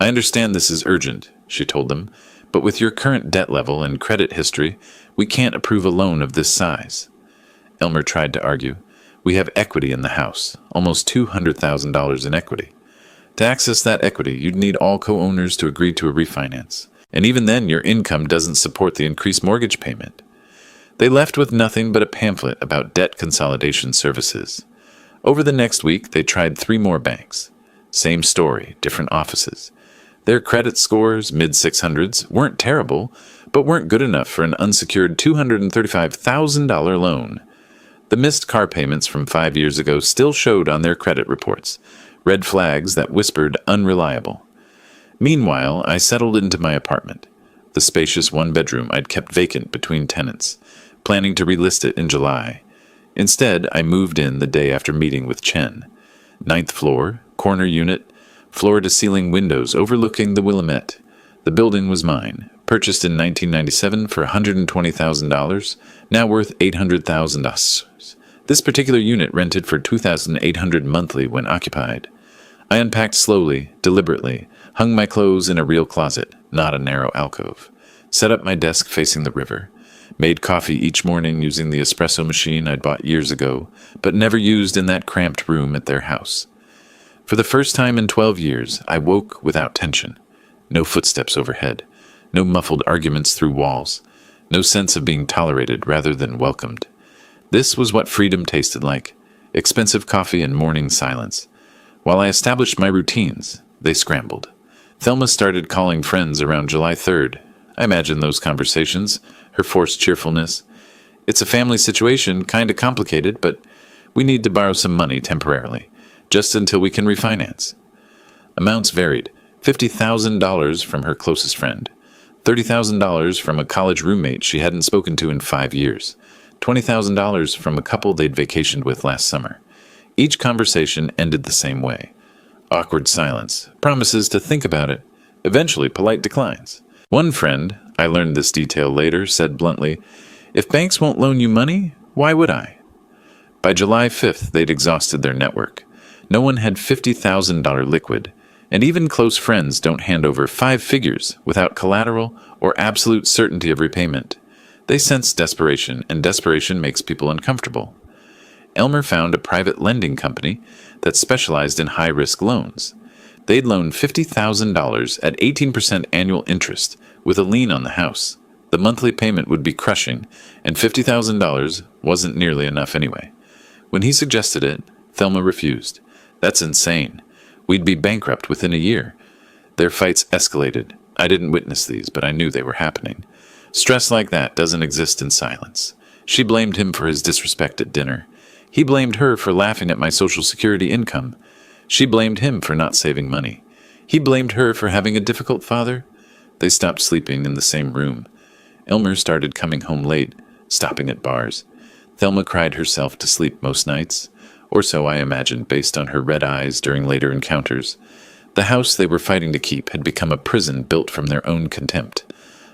I understand this is urgent, she told them, but with your current debt level and credit history, we can't approve a loan of this size. Elmer tried to argue. We have equity in the house, almost $200,000 in equity. To access that equity, you'd need all co-owners to agree to a refinance. And even then, your income doesn't support the increased mortgage payment. They left with nothing but a pamphlet about debt consolidation services. Over the next week, they tried 3 more banks. Same story, different offices. Their credit scores, mid-600s, weren't terrible, but weren't good enough for an unsecured $235,000 loan. The missed car payments from 5 years ago still showed on their credit reports, red flags that whispered unreliable. Meanwhile, I settled into my apartment, the spacious one-bedroom I'd kept vacant between tenants, planning to relist it in July. Instead, I moved in the day after meeting with Chen. 9th floor, corner unit, floor-to-ceiling windows overlooking the Willamette. The building was mine, purchased in 1997 for $120,000, now worth $800,000. This particular unit rented for $2,800 monthly when occupied. I unpacked slowly, deliberately, hung my clothes in a real closet, not a narrow alcove, set up my desk facing the river, made coffee each morning using the espresso machine I'd bought years ago, but never used in that cramped room at their house. For the first time in 12 years, I woke without tension. No footsteps overhead, no muffled arguments through walls, no sense of being tolerated rather than welcomed. This was what freedom tasted like, expensive coffee and morning silence. While I established my routines, they scrambled. Thelma started calling friends around July 3rd. I imagine those conversations, her forced cheerfulness. It's a family situation, kind of complicated, but we need to borrow some money temporarily, just until we can refinance. Amounts varied. $50,000 from her closest friend, $30,000 from a college roommate she hadn't spoken to in 5 years, $20,000 from a couple they'd vacationed with last summer. Each conversation ended the same way. Awkward silence, promises to think about it, eventually polite declines. One friend, I learned this detail later, said bluntly, "If banks won't loan you money, why would I?" By July 5th, they'd exhausted their network. No one had $50,000 liquid, and even close friends don't hand over 5 figures without collateral or absolute certainty of repayment. They sense desperation, and desperation makes people uncomfortable. Elmer found a private lending company that specialized in high-risk loans. They'd loan $50,000 at 18% annual interest with a lien on the house. The monthly payment would be crushing, and $50,000 wasn't nearly enough anyway. When he suggested it, Thelma refused. "That's insane. We'd be bankrupt within a year." Their fights escalated. I didn't witness these, but I knew they were happening. Stress like that doesn't exist in silence. She blamed him for his disrespect at dinner. He blamed her for laughing at my Social Security income. She blamed him for not saving money. He blamed her for having a difficult father. They stopped sleeping in the same room. Elmer started coming home late, stopping at bars. Thelma cried herself to sleep most nights, or so I imagined based on her red eyes during later encounters. The house they were fighting to keep had become a prison built from their own contempt.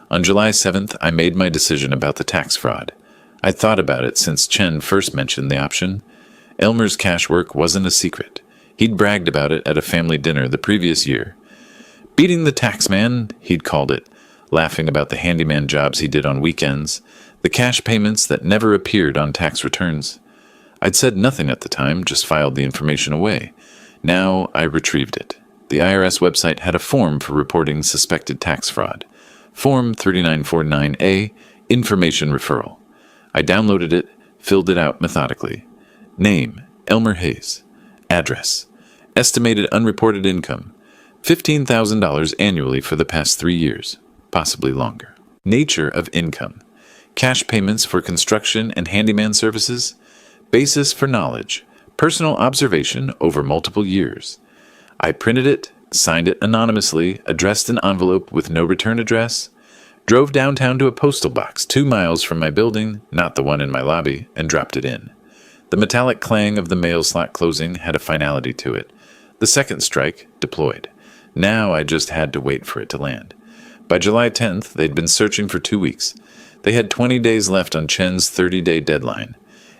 On July 7th, I made my decision about the tax fraud. I'd thought about it since Chen first mentioned the option. Elmer's cash work wasn't a secret. He'd bragged about it at a family dinner the previous year. Beating the tax man, he'd called it, laughing about the handyman jobs he did on weekends, the cash payments that never appeared on tax returns. I'd said nothing at the time, just filed the information away. Now I retrieved it. The IRS website had a form for reporting suspected tax fraud. Form 3949A, Information Referral. I downloaded it, filled it out methodically. Name, Elmer Hayes. Address, estimated unreported income, $15,000 annually for the past 3 years, possibly longer. Nature of income, cash payments for construction and handyman services, basis for knowledge, personal observation over multiple years. I printed it, signed it anonymously, addressed an envelope with no return address, drove downtown to a postal box 2 miles from my building, not the one in my lobby, and dropped it in. The metallic clang of the mail slot closing had a finality to it. The second strike deployed. Now I just had to wait for it to land. By July 10th, they'd been searching for 2 weeks. They had 20 days left on Chen's 30-day deadline.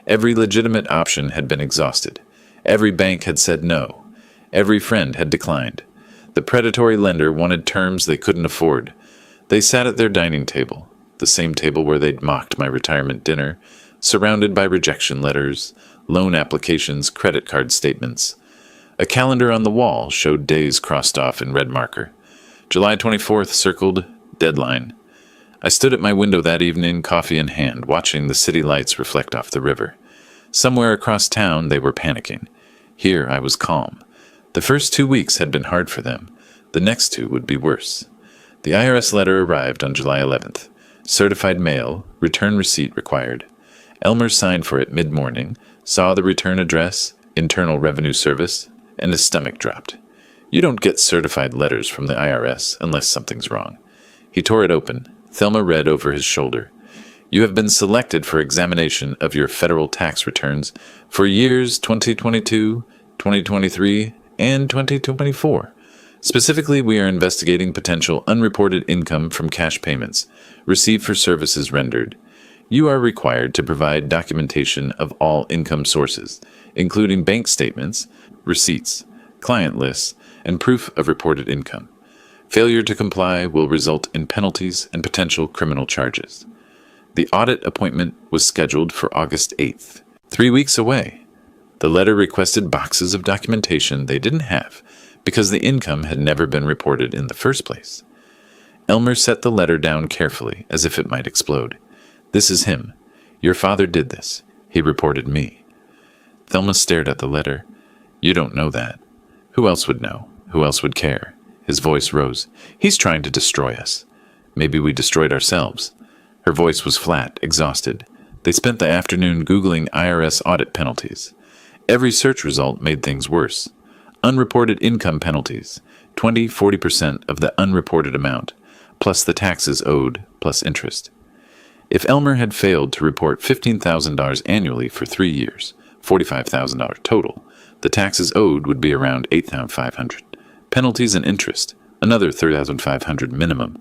Every legitimate option had been exhausted. Every bank had said no. Every friend had declined. The predatory lender wanted terms they couldn't afford. They sat at their dining table, the same table where they'd mocked my retirement dinner, surrounded by rejection letters, loan applications, credit card statements. A calendar on the wall showed days crossed off in red marker. July 24th circled deadline. I stood at my window that evening, coffee in hand, watching the city lights reflect off the river. Somewhere across town, they were panicking. Here, I was calm. The first 2 weeks had been hard for them. The next 2 would be worse. The IRS letter arrived on July 11th. Certified mail, return receipt required. Elmer signed for it mid-morning, saw the return address, Internal Revenue Service, and his stomach dropped. You don't get certified letters from the IRS unless something's wrong. He tore it open. Thelma read over his shoulder. You have been selected for examination of your federal tax returns for years 2022, 2023, and 2024. Specifically, we are investigating potential unreported income from cash payments received for services rendered. You are required to provide documentation of all income sources, including bank statements, receipts, client lists, and proof of reported income. Failure to comply will result in penalties and potential criminal charges. The audit appointment was scheduled for August 8th, 3 weeks away. The letter requested boxes of documentation they didn't have because the income had never been reported in the first place. Elmer set the letter down carefully, as if it might explode. This is him. Your father did this. He reported me. Thelma stared at the letter. You don't know that. Who else would know? Who else would care? His voice rose. He's trying to destroy us. Maybe we destroyed ourselves. Her voice was flat, exhausted. They spent the afternoon Googling IRS audit penalties. Every search result made things worse. Unreported income penalties, 20-40% of the unreported amount, plus the taxes owed, plus interest. If Elmer had failed to report $15,000 annually for 3 years, $45,000 total, the taxes owed would be around $8,500. Penalties and interest, another $3,500 minimum.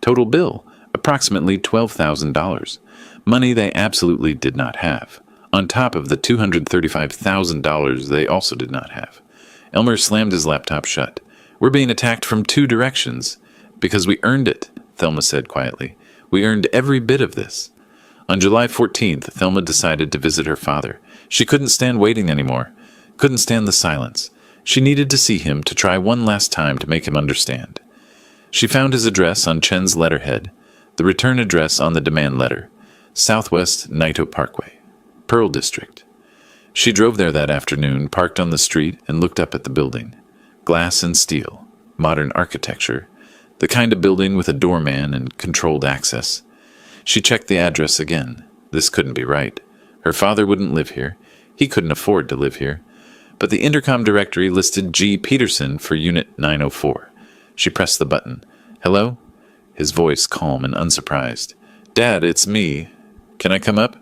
Total bill, approximately $12,000. Money they absolutely did not have, on top of the $235,000 they also did not have. Elmer slammed his laptop shut. We're being attacked from 2 directions. Because we earned it, Thelma said quietly. We earned every bit of this. On July 14th, Thelma decided to visit her father. She couldn't stand waiting anymore. Couldn't stand the silence. She needed to see him to try one last time to make him understand. She found his address on Chen's letterhead, the return address on the demand letter, Southwest Naito Parkway, Pearl District. She drove there that afternoon, parked on the street, and looked up at the building. Glass and steel, modern architecture, the kind of building with a doorman and controlled access. She checked the address again. This couldn't be right. Her father wouldn't live here. He couldn't afford to live here. But the intercom directory listed G. Peterson for Unit 904. She pressed the button. Hello? His voice calm and unsurprised. Dad, it's me. Can I come up?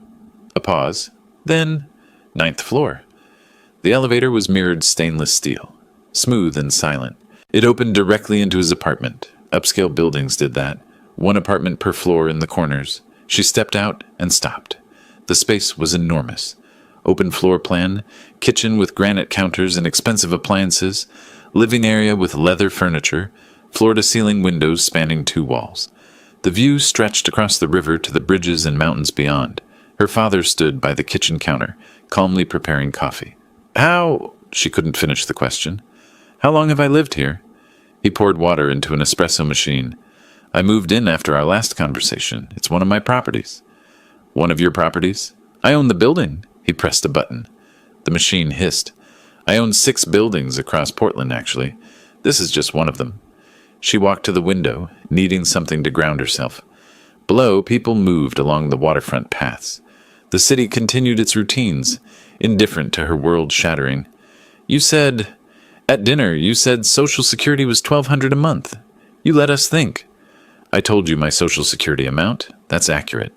A pause. Then, ninth floor. The elevator was mirrored stainless steel, smooth and silent. It opened directly into his apartment. Upscale buildings did that. One apartment per floor in the corners. She stepped out and stopped. The space was enormous. Open floor plan, kitchen with granite counters and expensive appliances, living area with leather furniture, floor-to-ceiling windows spanning 2 walls. The view stretched across the river to the bridges and mountains beyond. Her father stood by the kitchen counter, calmly preparing coffee. How? She couldn't finish the question. How long have I lived here? He poured water into an espresso machine. I moved in after our last conversation. It's one of my properties. One of your properties? I own the building. He pressed a button. The machine hissed. I own 6 buildings across Portland, actually. This is just one of them. She walked to the window, needing something to ground herself. Below, people moved along the waterfront paths. The city continued its routines, indifferent to her world-shattering. At dinner, you said Social Security was $1,200 a month. You let us think. I told you my Social Security amount. That's accurate.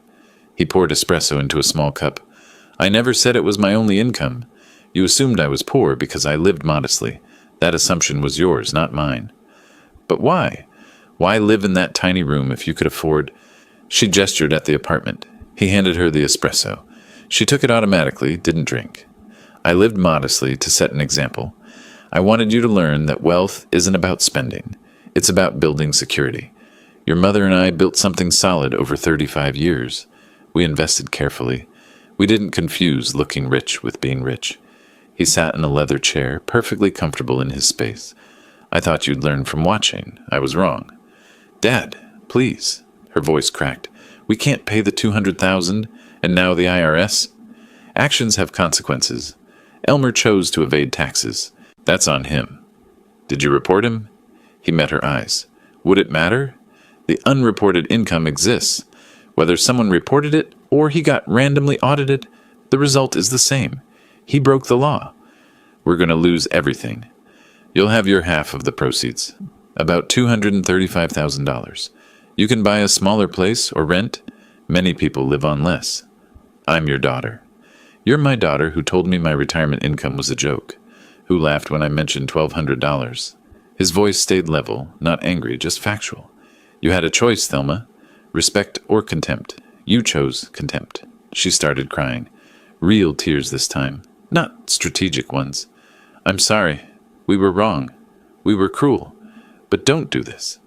He poured espresso into a small cup. I never said it was my only income. You assumed I was poor because I lived modestly. That assumption was yours, not mine. But why? Why live in that tiny room if you could afford... She gestured at the apartment. He handed her the espresso. She took it automatically, didn't drink. I lived modestly to set an example. I wanted you to learn that wealth isn't about spending. It's about building security. Your mother and I built something solid over 35 years. We invested carefully. We didn't confuse looking rich with being rich. He sat in a leather chair, perfectly comfortable in his space. I thought you'd learn from watching. I was wrong. Dad, please. Her voice cracked. We can't pay the $200,000, and now the IRS. Actions have consequences. Elmer chose to evade taxes. That's on him. Did you report him? He met her eyes. Would it matter? The unreported income exists. Whether someone reported it or he got randomly audited, the result is the same. He broke the law. We're going to lose everything. You'll have your half of the proceeds, about $235,000. You can buy a smaller place or rent. Many people live on less. I'm your daughter. You're my daughter who told me my retirement income was a joke, who laughed when I mentioned $1,200. His voice stayed level, not angry, just factual. You had a choice, Thelma. Respect or contempt. You chose contempt. She started crying. Real tears this time, not strategic ones. I'm sorry. We were wrong. We were cruel. But don't do this.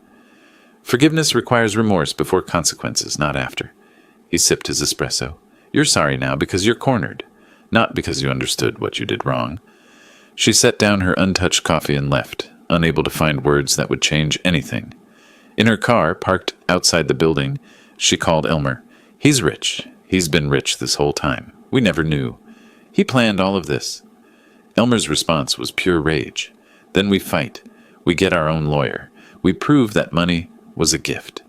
Forgiveness requires remorse before consequences, not after. He sipped his espresso. You're sorry now because you're cornered, not because you understood what you did wrong. She set down her untouched coffee and left, unable to find words that would change anything. In her car, parked outside the building, she called Elmer. He's rich. He's been rich this whole time. We never knew. He planned all of this. Elmer's response was pure rage. Then we fight. We get our own lawyer. We prove that money was a gift.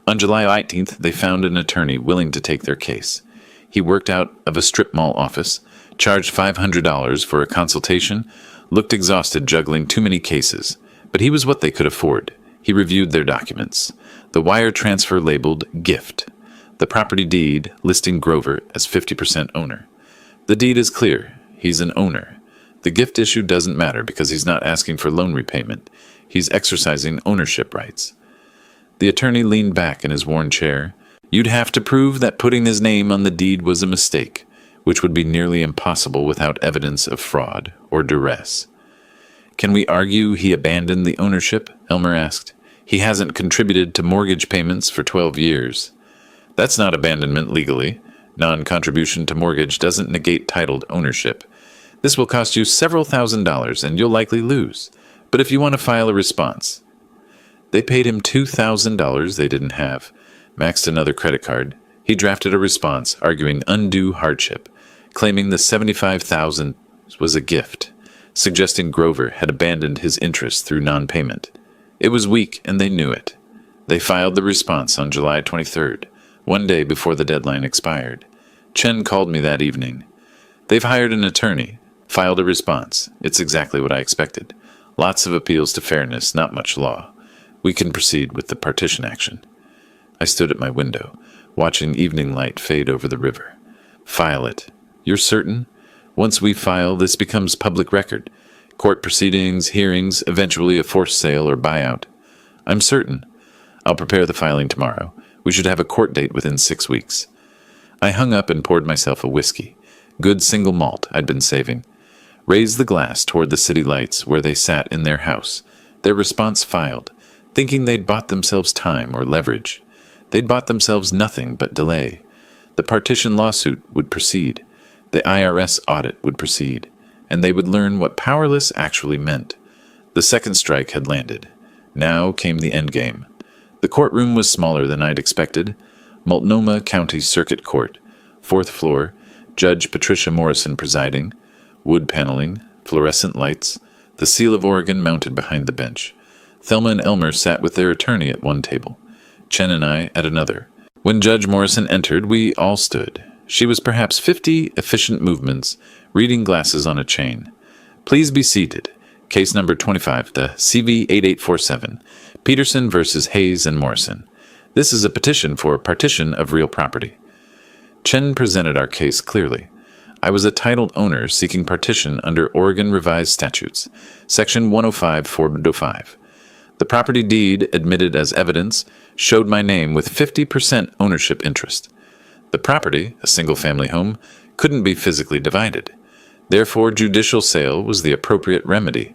On July 19th, they found an attorney willing to take their case. He worked out of a strip mall office, charged $500 for a consultation, looked exhausted juggling too many cases, but he was what they could afford. He reviewed their documents. The wire transfer labeled gift. The property deed listing Grover as 50% owner. The deed is clear. He's an owner. The gift issue doesn't matter because he's not asking for loan repayment. He's exercising ownership rights. The attorney leaned back in his worn chair. You'd have to prove that putting his name on the deed was a mistake, which would be nearly impossible without evidence of fraud or duress. Can we argue he abandoned the ownership? Elmer asked. He hasn't contributed to mortgage payments for 12 years. That's not abandonment legally. Non-contribution to mortgage doesn't negate titled ownership. This will cost you several $1,000s and you'll likely lose. But if you want to file a response. They paid him $2,000 they didn't have, maxed another credit card. He drafted a response arguing undue hardship, claiming the $75,000 was a gift, suggesting Grover had abandoned his interest through non-payment. It was weak and they knew it. They filed the response on July 23rd, one day before the deadline expired. Chen called me that evening. They've hired an attorney, filed a response. It's exactly what I expected. Lots of appeals to fairness, not much law. We can proceed with the partition action. I stood at my window, watching evening light fade over the river. File it. You're certain? Once we file, this becomes public record. Court proceedings, hearings, eventually a forced sale or buyout. I'm certain. I'll prepare the filing tomorrow. We should have a court date within 6 weeks. I hung up and poured myself a whiskey. Good single malt I'd been saving. Raised the glass toward the city lights where they sat in their house. Their response filed, thinking they'd bought themselves time or leverage. They'd bought themselves nothing but delay. The partition lawsuit would proceed. The IRS audit would proceed. And they would learn what powerless actually meant. The second strike had landed. Now came the endgame. The courtroom was smaller than I'd expected. Multnomah County Circuit Court, 4th floor, Judge Patricia Morrison presiding, wood paneling, fluorescent lights, the seal of Oregon mounted behind the bench. Thelma and Elmer sat with their attorney at one table, Chen and I at another. When Judge Morrison entered, we all stood. She was perhaps 50 efficient movements, reading glasses on a chain. Please be seated. Case number 25, the CV8847, Peterson versus Hayes and Morrison. This is a petition for partition of real property. Chen presented our case clearly. I was a titled owner seeking partition under Oregon Revised Statutes, Section 105-405. The property deed, admitted as evidence, showed my name with 50% ownership interest. The property, a single-family home, couldn't be physically divided. Therefore, judicial sale was the appropriate remedy.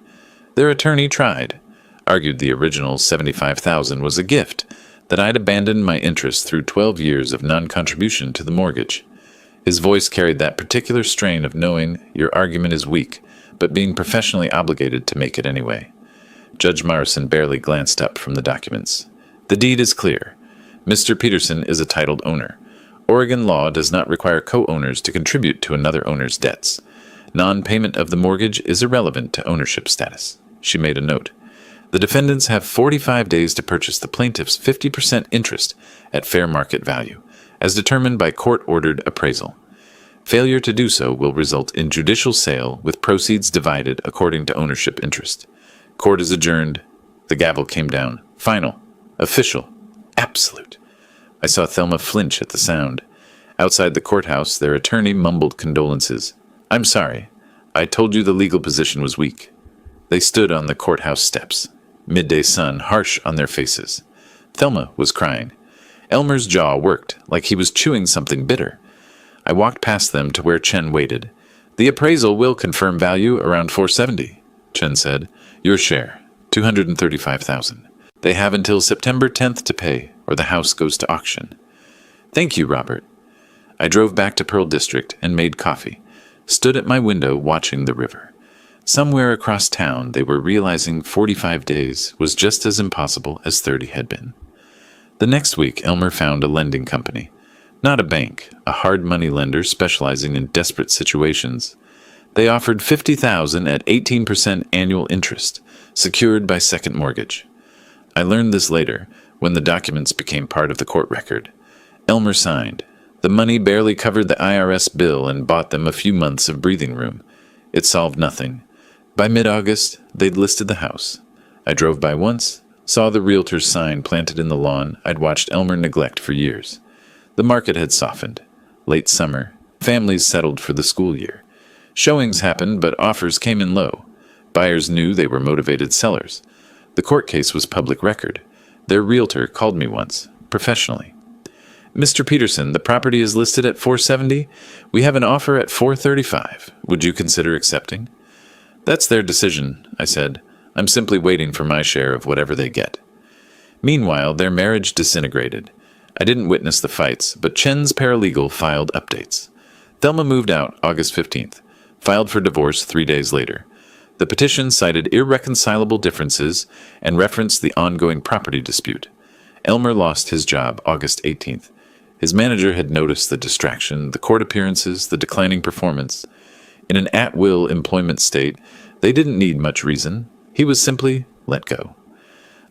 Their attorney tried, argued the original $75,000 was a gift, that I'd abandoned my interest through 12 years of non-contribution to the mortgage. His voice carried that particular strain of knowing your argument is weak, but being professionally obligated to make it anyway. Judge Morrison barely glanced up from the documents. The deed is clear. Mr. Peterson is a titled owner. Oregon law does not require co-owners to contribute to another owner's debts. Non-payment of the mortgage is irrelevant to ownership status. She made a note. The defendants have 45 days to purchase the plaintiff's 50% interest at fair market value, as determined by court-ordered appraisal. Failure to do so will result in judicial sale with proceeds divided according to ownership interest. Court is adjourned. The gavel came down. Final. Official. Absolute. I saw Thelma flinch at the sound. Outside the courthouse, their attorney mumbled condolences. I'm sorry. I told you the legal position was weak. They stood on the courthouse steps. Midday sun harsh on their faces. Thelma was crying. Elmer's jaw worked like he was chewing something bitter. I walked past them to where Chen waited. The appraisal will confirm value around $470, Chen said. Your share, $235,000. They have until September 10th to pay, or the house goes to auction. Thank you, Robert. I drove back to Pearl District and made coffee, stood at my window watching the river. Somewhere across town, they were realizing 45 days was just as impossible as 30 had been. The next week, Elmer found a lending company. Not a bank, a hard money lender specializing in desperate situations. They offered $50,000 at 18% annual interest, secured by second mortgage. I learned this later, when the documents became part of the court record. Elmer signed. The money barely covered the IRS bill and bought them a few months of breathing room. It solved nothing. By mid-August, they'd listed the house. I drove by once, saw the realtor's sign planted in the lawn I'd watched Elmer neglect for years. The market had softened. Late summer, families settled for the school year. Showings happened, but offers came in low. Buyers knew they were motivated sellers. The court case was public record. Their realtor called me once, professionally. Mr. Peterson, the property is listed at $470. We have an offer at $435. Would you consider accepting? That's their decision, I said. I'm simply waiting for my share of whatever they get. Meanwhile, their marriage disintegrated. I didn't witness the fights, but Chen's paralegal filed updates. Thelma moved out August 15th, filed for divorce 3 days later. The petition cited irreconcilable differences and referenced the ongoing property dispute. Elmer lost his job August 18th. His manager had noticed the distraction, the court appearances, the declining performance. In an at-will employment state, they didn't need much reason. He was simply let go.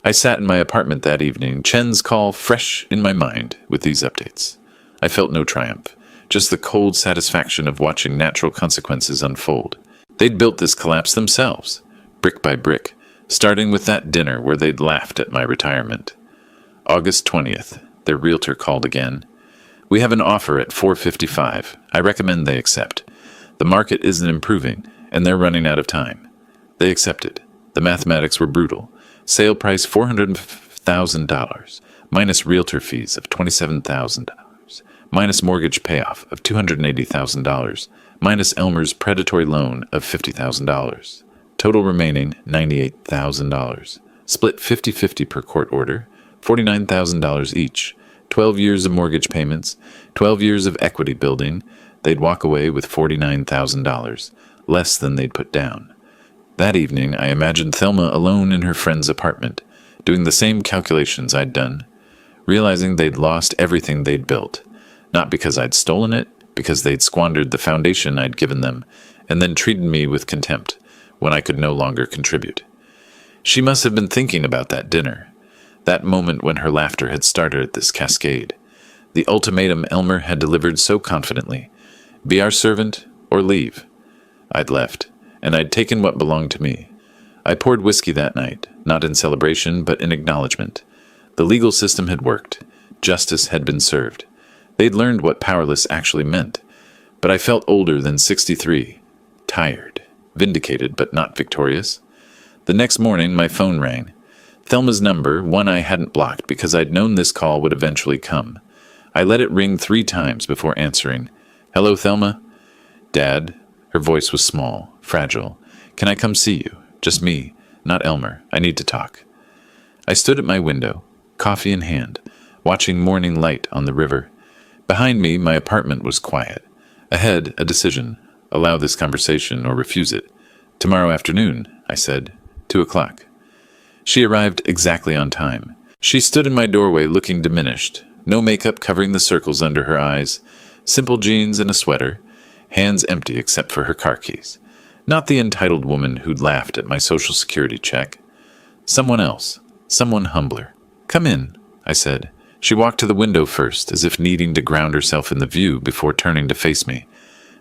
I sat in my apartment that evening, Chen's call fresh in my mind with these updates. I felt no triumph, just the cold satisfaction of watching natural consequences unfold. They'd built this collapse themselves, brick by brick, starting with that dinner where they'd laughed at my retirement. August 20th, their realtor called again. We have an offer at $455. I recommend they accept. The market isn't improving, and they're running out of time. They accepted. The mathematics were brutal. Sale price $400,000, minus realtor fees of $27,000, minus mortgage payoff of $280,000, minus Elmer's predatory loan of $50,000. Total remaining $98,000. Split 50-50 per court order, $49,000 each. 12 years of mortgage payments, 12 years of equity building. They'd walk away with $49,000, less than they'd put down. That evening, I imagined Thelma alone in her friend's apartment, doing the same calculations I'd done, realizing they'd lost everything they'd built, not because I'd stolen it, because they'd squandered the foundation I'd given them, and then treated me with contempt when I could no longer contribute. She must have been thinking about that dinner, that moment when her laughter had started this cascade, the ultimatum Elmer had delivered so confidently, be our servant or leave. I'd left, and I'd taken what belonged to me. I poured whiskey that night, not in celebration, but in acknowledgement. The legal system had worked. Justice had been served. They'd learned what powerless actually meant. But I felt older than 63, tired, vindicated but not victorious. The next morning, my phone rang. Thelma's number, one I hadn't blocked because I'd known this call would eventually come. I let it ring 3 times before answering. Hello, Thelma? Dad. Her voice was small, fragile. Can I come see you? Just me, not Elmer. I need to talk. I stood at my window, coffee in hand, watching morning light on the river. Behind me, my apartment was quiet. Ahead, a decision. Allow this conversation or refuse it. Tomorrow afternoon, I said. 2:00. She arrived exactly on time. She stood in my doorway looking diminished, no makeup covering the circles under her eyes, simple jeans and a sweater, hands empty except for her car keys. Not the entitled woman who'd laughed at my Social Security check. Someone else, someone humbler. Come in, I said. She walked to the window first, as if needing to ground herself in the view before turning to face me.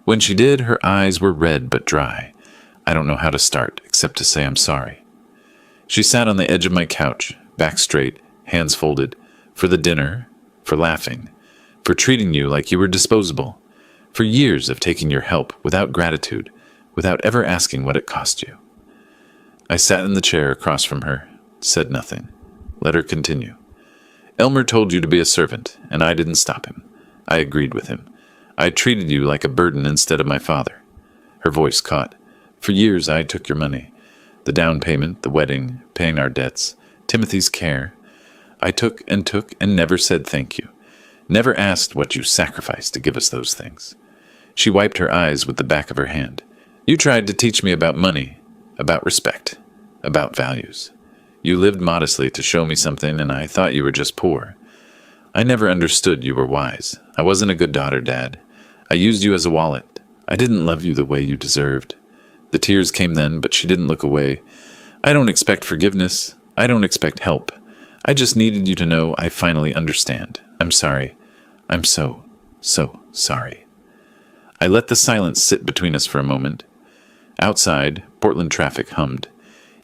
When she did, her eyes were red but dry. I don't know how to start, except to say I'm sorry. She sat on the edge of my couch, back straight, hands folded, for the dinner, for laughing, for treating you like you were disposable, for years of taking your help without gratitude, without ever asking what it cost you. I sat in the chair across from her, said nothing, let her continue. Elmer told you to be a servant, and I didn't stop him. I agreed with him. I treated you like a burden instead of my father. Her voice caught. For years I took your money. The down payment, the wedding, paying our debts, Timothy's care. I took and never said thank you. Never asked what you sacrificed to give us those things. She wiped her eyes with the back of her hand. You tried to teach me about money, about respect, about values. You lived modestly to show me something, and I thought you were just poor. I never understood you were wise. I wasn't a good daughter, Dad. I used you as a wallet. I didn't love you the way you deserved. The tears came then, but she didn't look away. I don't expect forgiveness. I don't expect help. I just needed you to know I finally understand. I'm sorry. I'm so sorry. I let the silence sit between us for a moment. Outside, Portland traffic hummed.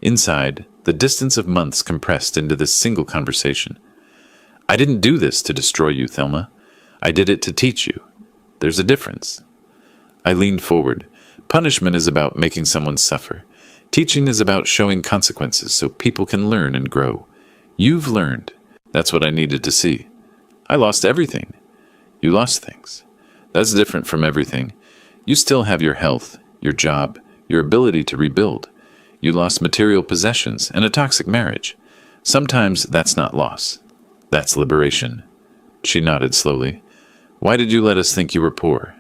Inside, the distance of months compressed into this single conversation. I didn't do this to destroy you, Thelma. I did it to teach you. There's a difference. I leaned forward. Punishment is about making someone suffer. Teaching is about showing consequences so people can learn and grow. You've learned. That's what I needed to see. I lost everything. You lost things. That's different from everything. You still have your health, your job, your ability to rebuild. You lost material possessions and a toxic marriage. Sometimes that's not loss. That's liberation. She nodded slowly. Why did you let us think you were poor?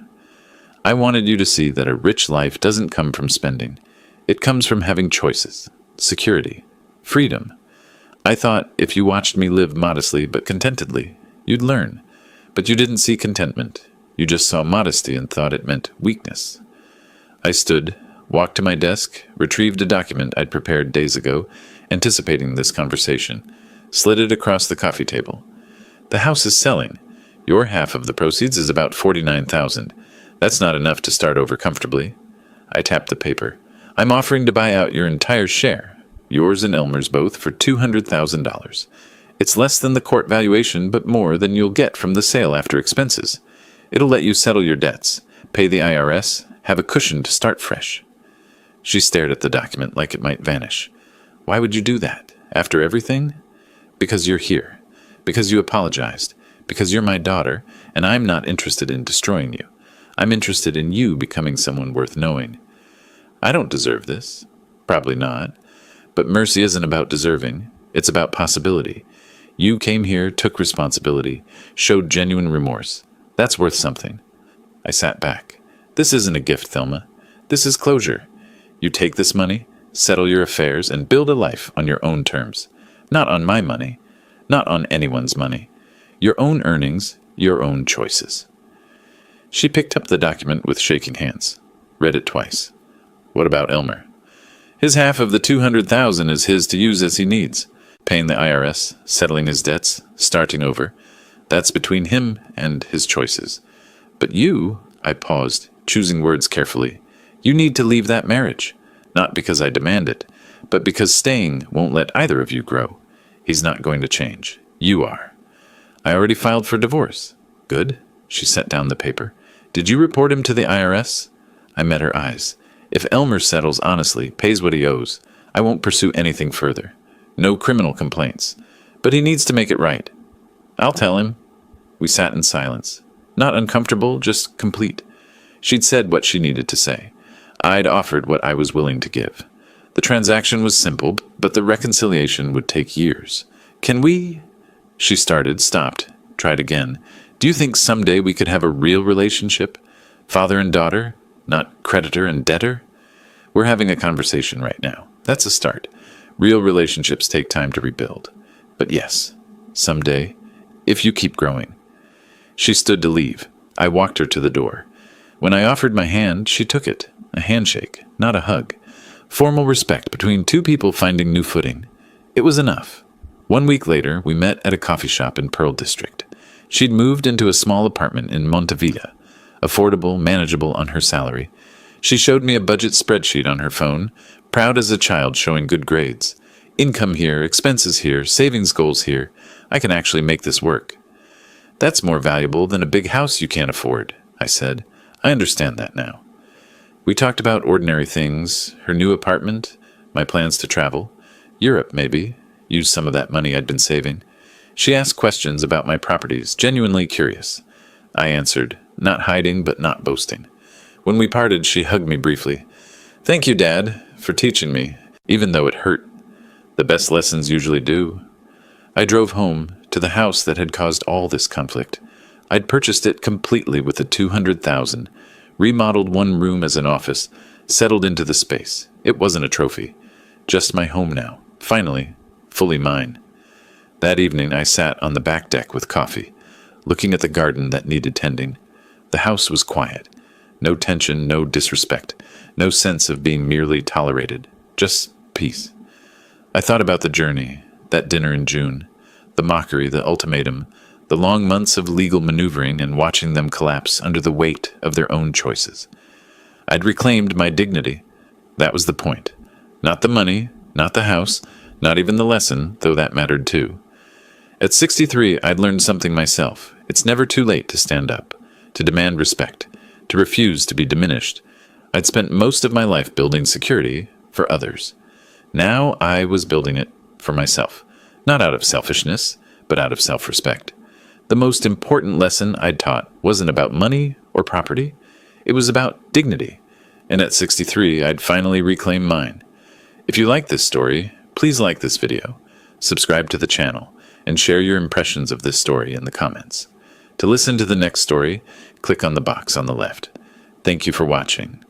I wanted you to see that a rich life doesn't come from spending. It comes from having choices, security, freedom. I thought if you watched me live modestly but contentedly, you'd learn. But you didn't see contentment. You just saw modesty and thought it meant weakness. I stood, walked to my desk, retrieved a document I'd prepared days ago, anticipating this conversation, slid it across the coffee table. The house is selling. Your half of the proceeds is about $49,000. That's not enough to start over comfortably. I tapped the paper. I'm offering to buy out your entire share, yours and Elmer's both, for $200,000. It's less than the court valuation, but more than you'll get from the sale after expenses. It'll let you settle your debts, pay the IRS, have a cushion to start fresh. She stared at the document like it might vanish. Why would you do that? After everything? Because you're here. Because you apologized. Because you're my daughter, and I'm not interested in destroying you. I'm interested in you becoming someone worth knowing. I don't deserve this. Probably not. But mercy isn't about deserving. It's about possibility. You came here, took responsibility, showed genuine remorse. That's worth something. I sat back. This isn't a gift, Thelma. This is closure. You take this money, settle your affairs, and build a life on your own terms. Not on my money. Not on anyone's money. Your own earnings, your own choices. She picked up the document with shaking hands. Read it twice. What about Elmer? His half of the $200,000 is his to use as he needs. Paying the IRS, settling his debts, starting over. That's between him and his choices. But you, I paused, choosing words carefully. You need to leave that marriage. Not because I demand it, but because staying won't let either of you grow. He's not going to change. You are. I already filed for divorce. Good. She set down the paper. Did you report him to the IRS? I met her eyes. If Elmer settles honestly, pays what he owes, I won't pursue anything further. No criminal complaints. But he needs to make it right. I'll tell him. We sat in silence. Not uncomfortable, just complete. She'd said what she needed to say. I'd offered what I was willing to give. The transaction was simple, but the reconciliation would take years. Can we? She started, stopped, tried again. Do you think someday we could have a real relationship? Father and daughter, not creditor and debtor? We're having a conversation right now. That's a start. Real relationships take time to rebuild. But yes, someday, if you keep growing. She stood to leave. I walked her to the door. When I offered my hand, she took it. A handshake, not a hug. Formal respect between two people finding new footing. It was enough. 1 week later, we met at a coffee shop in Pearl District. She'd moved into a small apartment in Montevilla, affordable, manageable on her salary. She showed me a budget spreadsheet on her phone, proud as a child showing good grades. Income here, expenses here, savings goals here. I can actually make this work. That's more valuable than a big house you can't afford, I said. I understand that now. We talked about ordinary things, her new apartment, my plans to travel, Europe maybe, use some of that money I'd been saving. She asked questions about my properties, genuinely curious. I answered, not hiding but not boasting. When we parted, she hugged me briefly. Thank you, Dad, for teaching me, even though it hurt. The best lessons usually do. I drove home to the house that had caused all this conflict. I'd purchased it completely with the $200,000, remodeled one room as an office, settled into the space. It wasn't a trophy. Just my home now. Finally, fully mine. That evening, I sat on the back deck with coffee, looking at the garden that needed tending. The house was quiet. No tension, no disrespect, no sense of being merely tolerated. Just peace. I thought about the journey, that dinner in June, the mockery, the ultimatum, the long months of legal maneuvering and watching them collapse under the weight of their own choices. I'd reclaimed my dignity. That was the point. Not the money, not the house, not even the lesson, though that mattered too. At 63, I'd learned something myself. It's never too late to stand up, to demand respect, to refuse to be diminished. I'd spent most of my life building security for others. Now I was building it for myself, not out of selfishness, but out of self-respect. The most important lesson I'd taught wasn't about money or property. It was about dignity. And at 63, I'd finally reclaimed mine. If you like this story, please like this video, subscribe to the channel, and share your impressions of this story in the comments. To listen to the next story, click on the box on the left. Thank you for watching.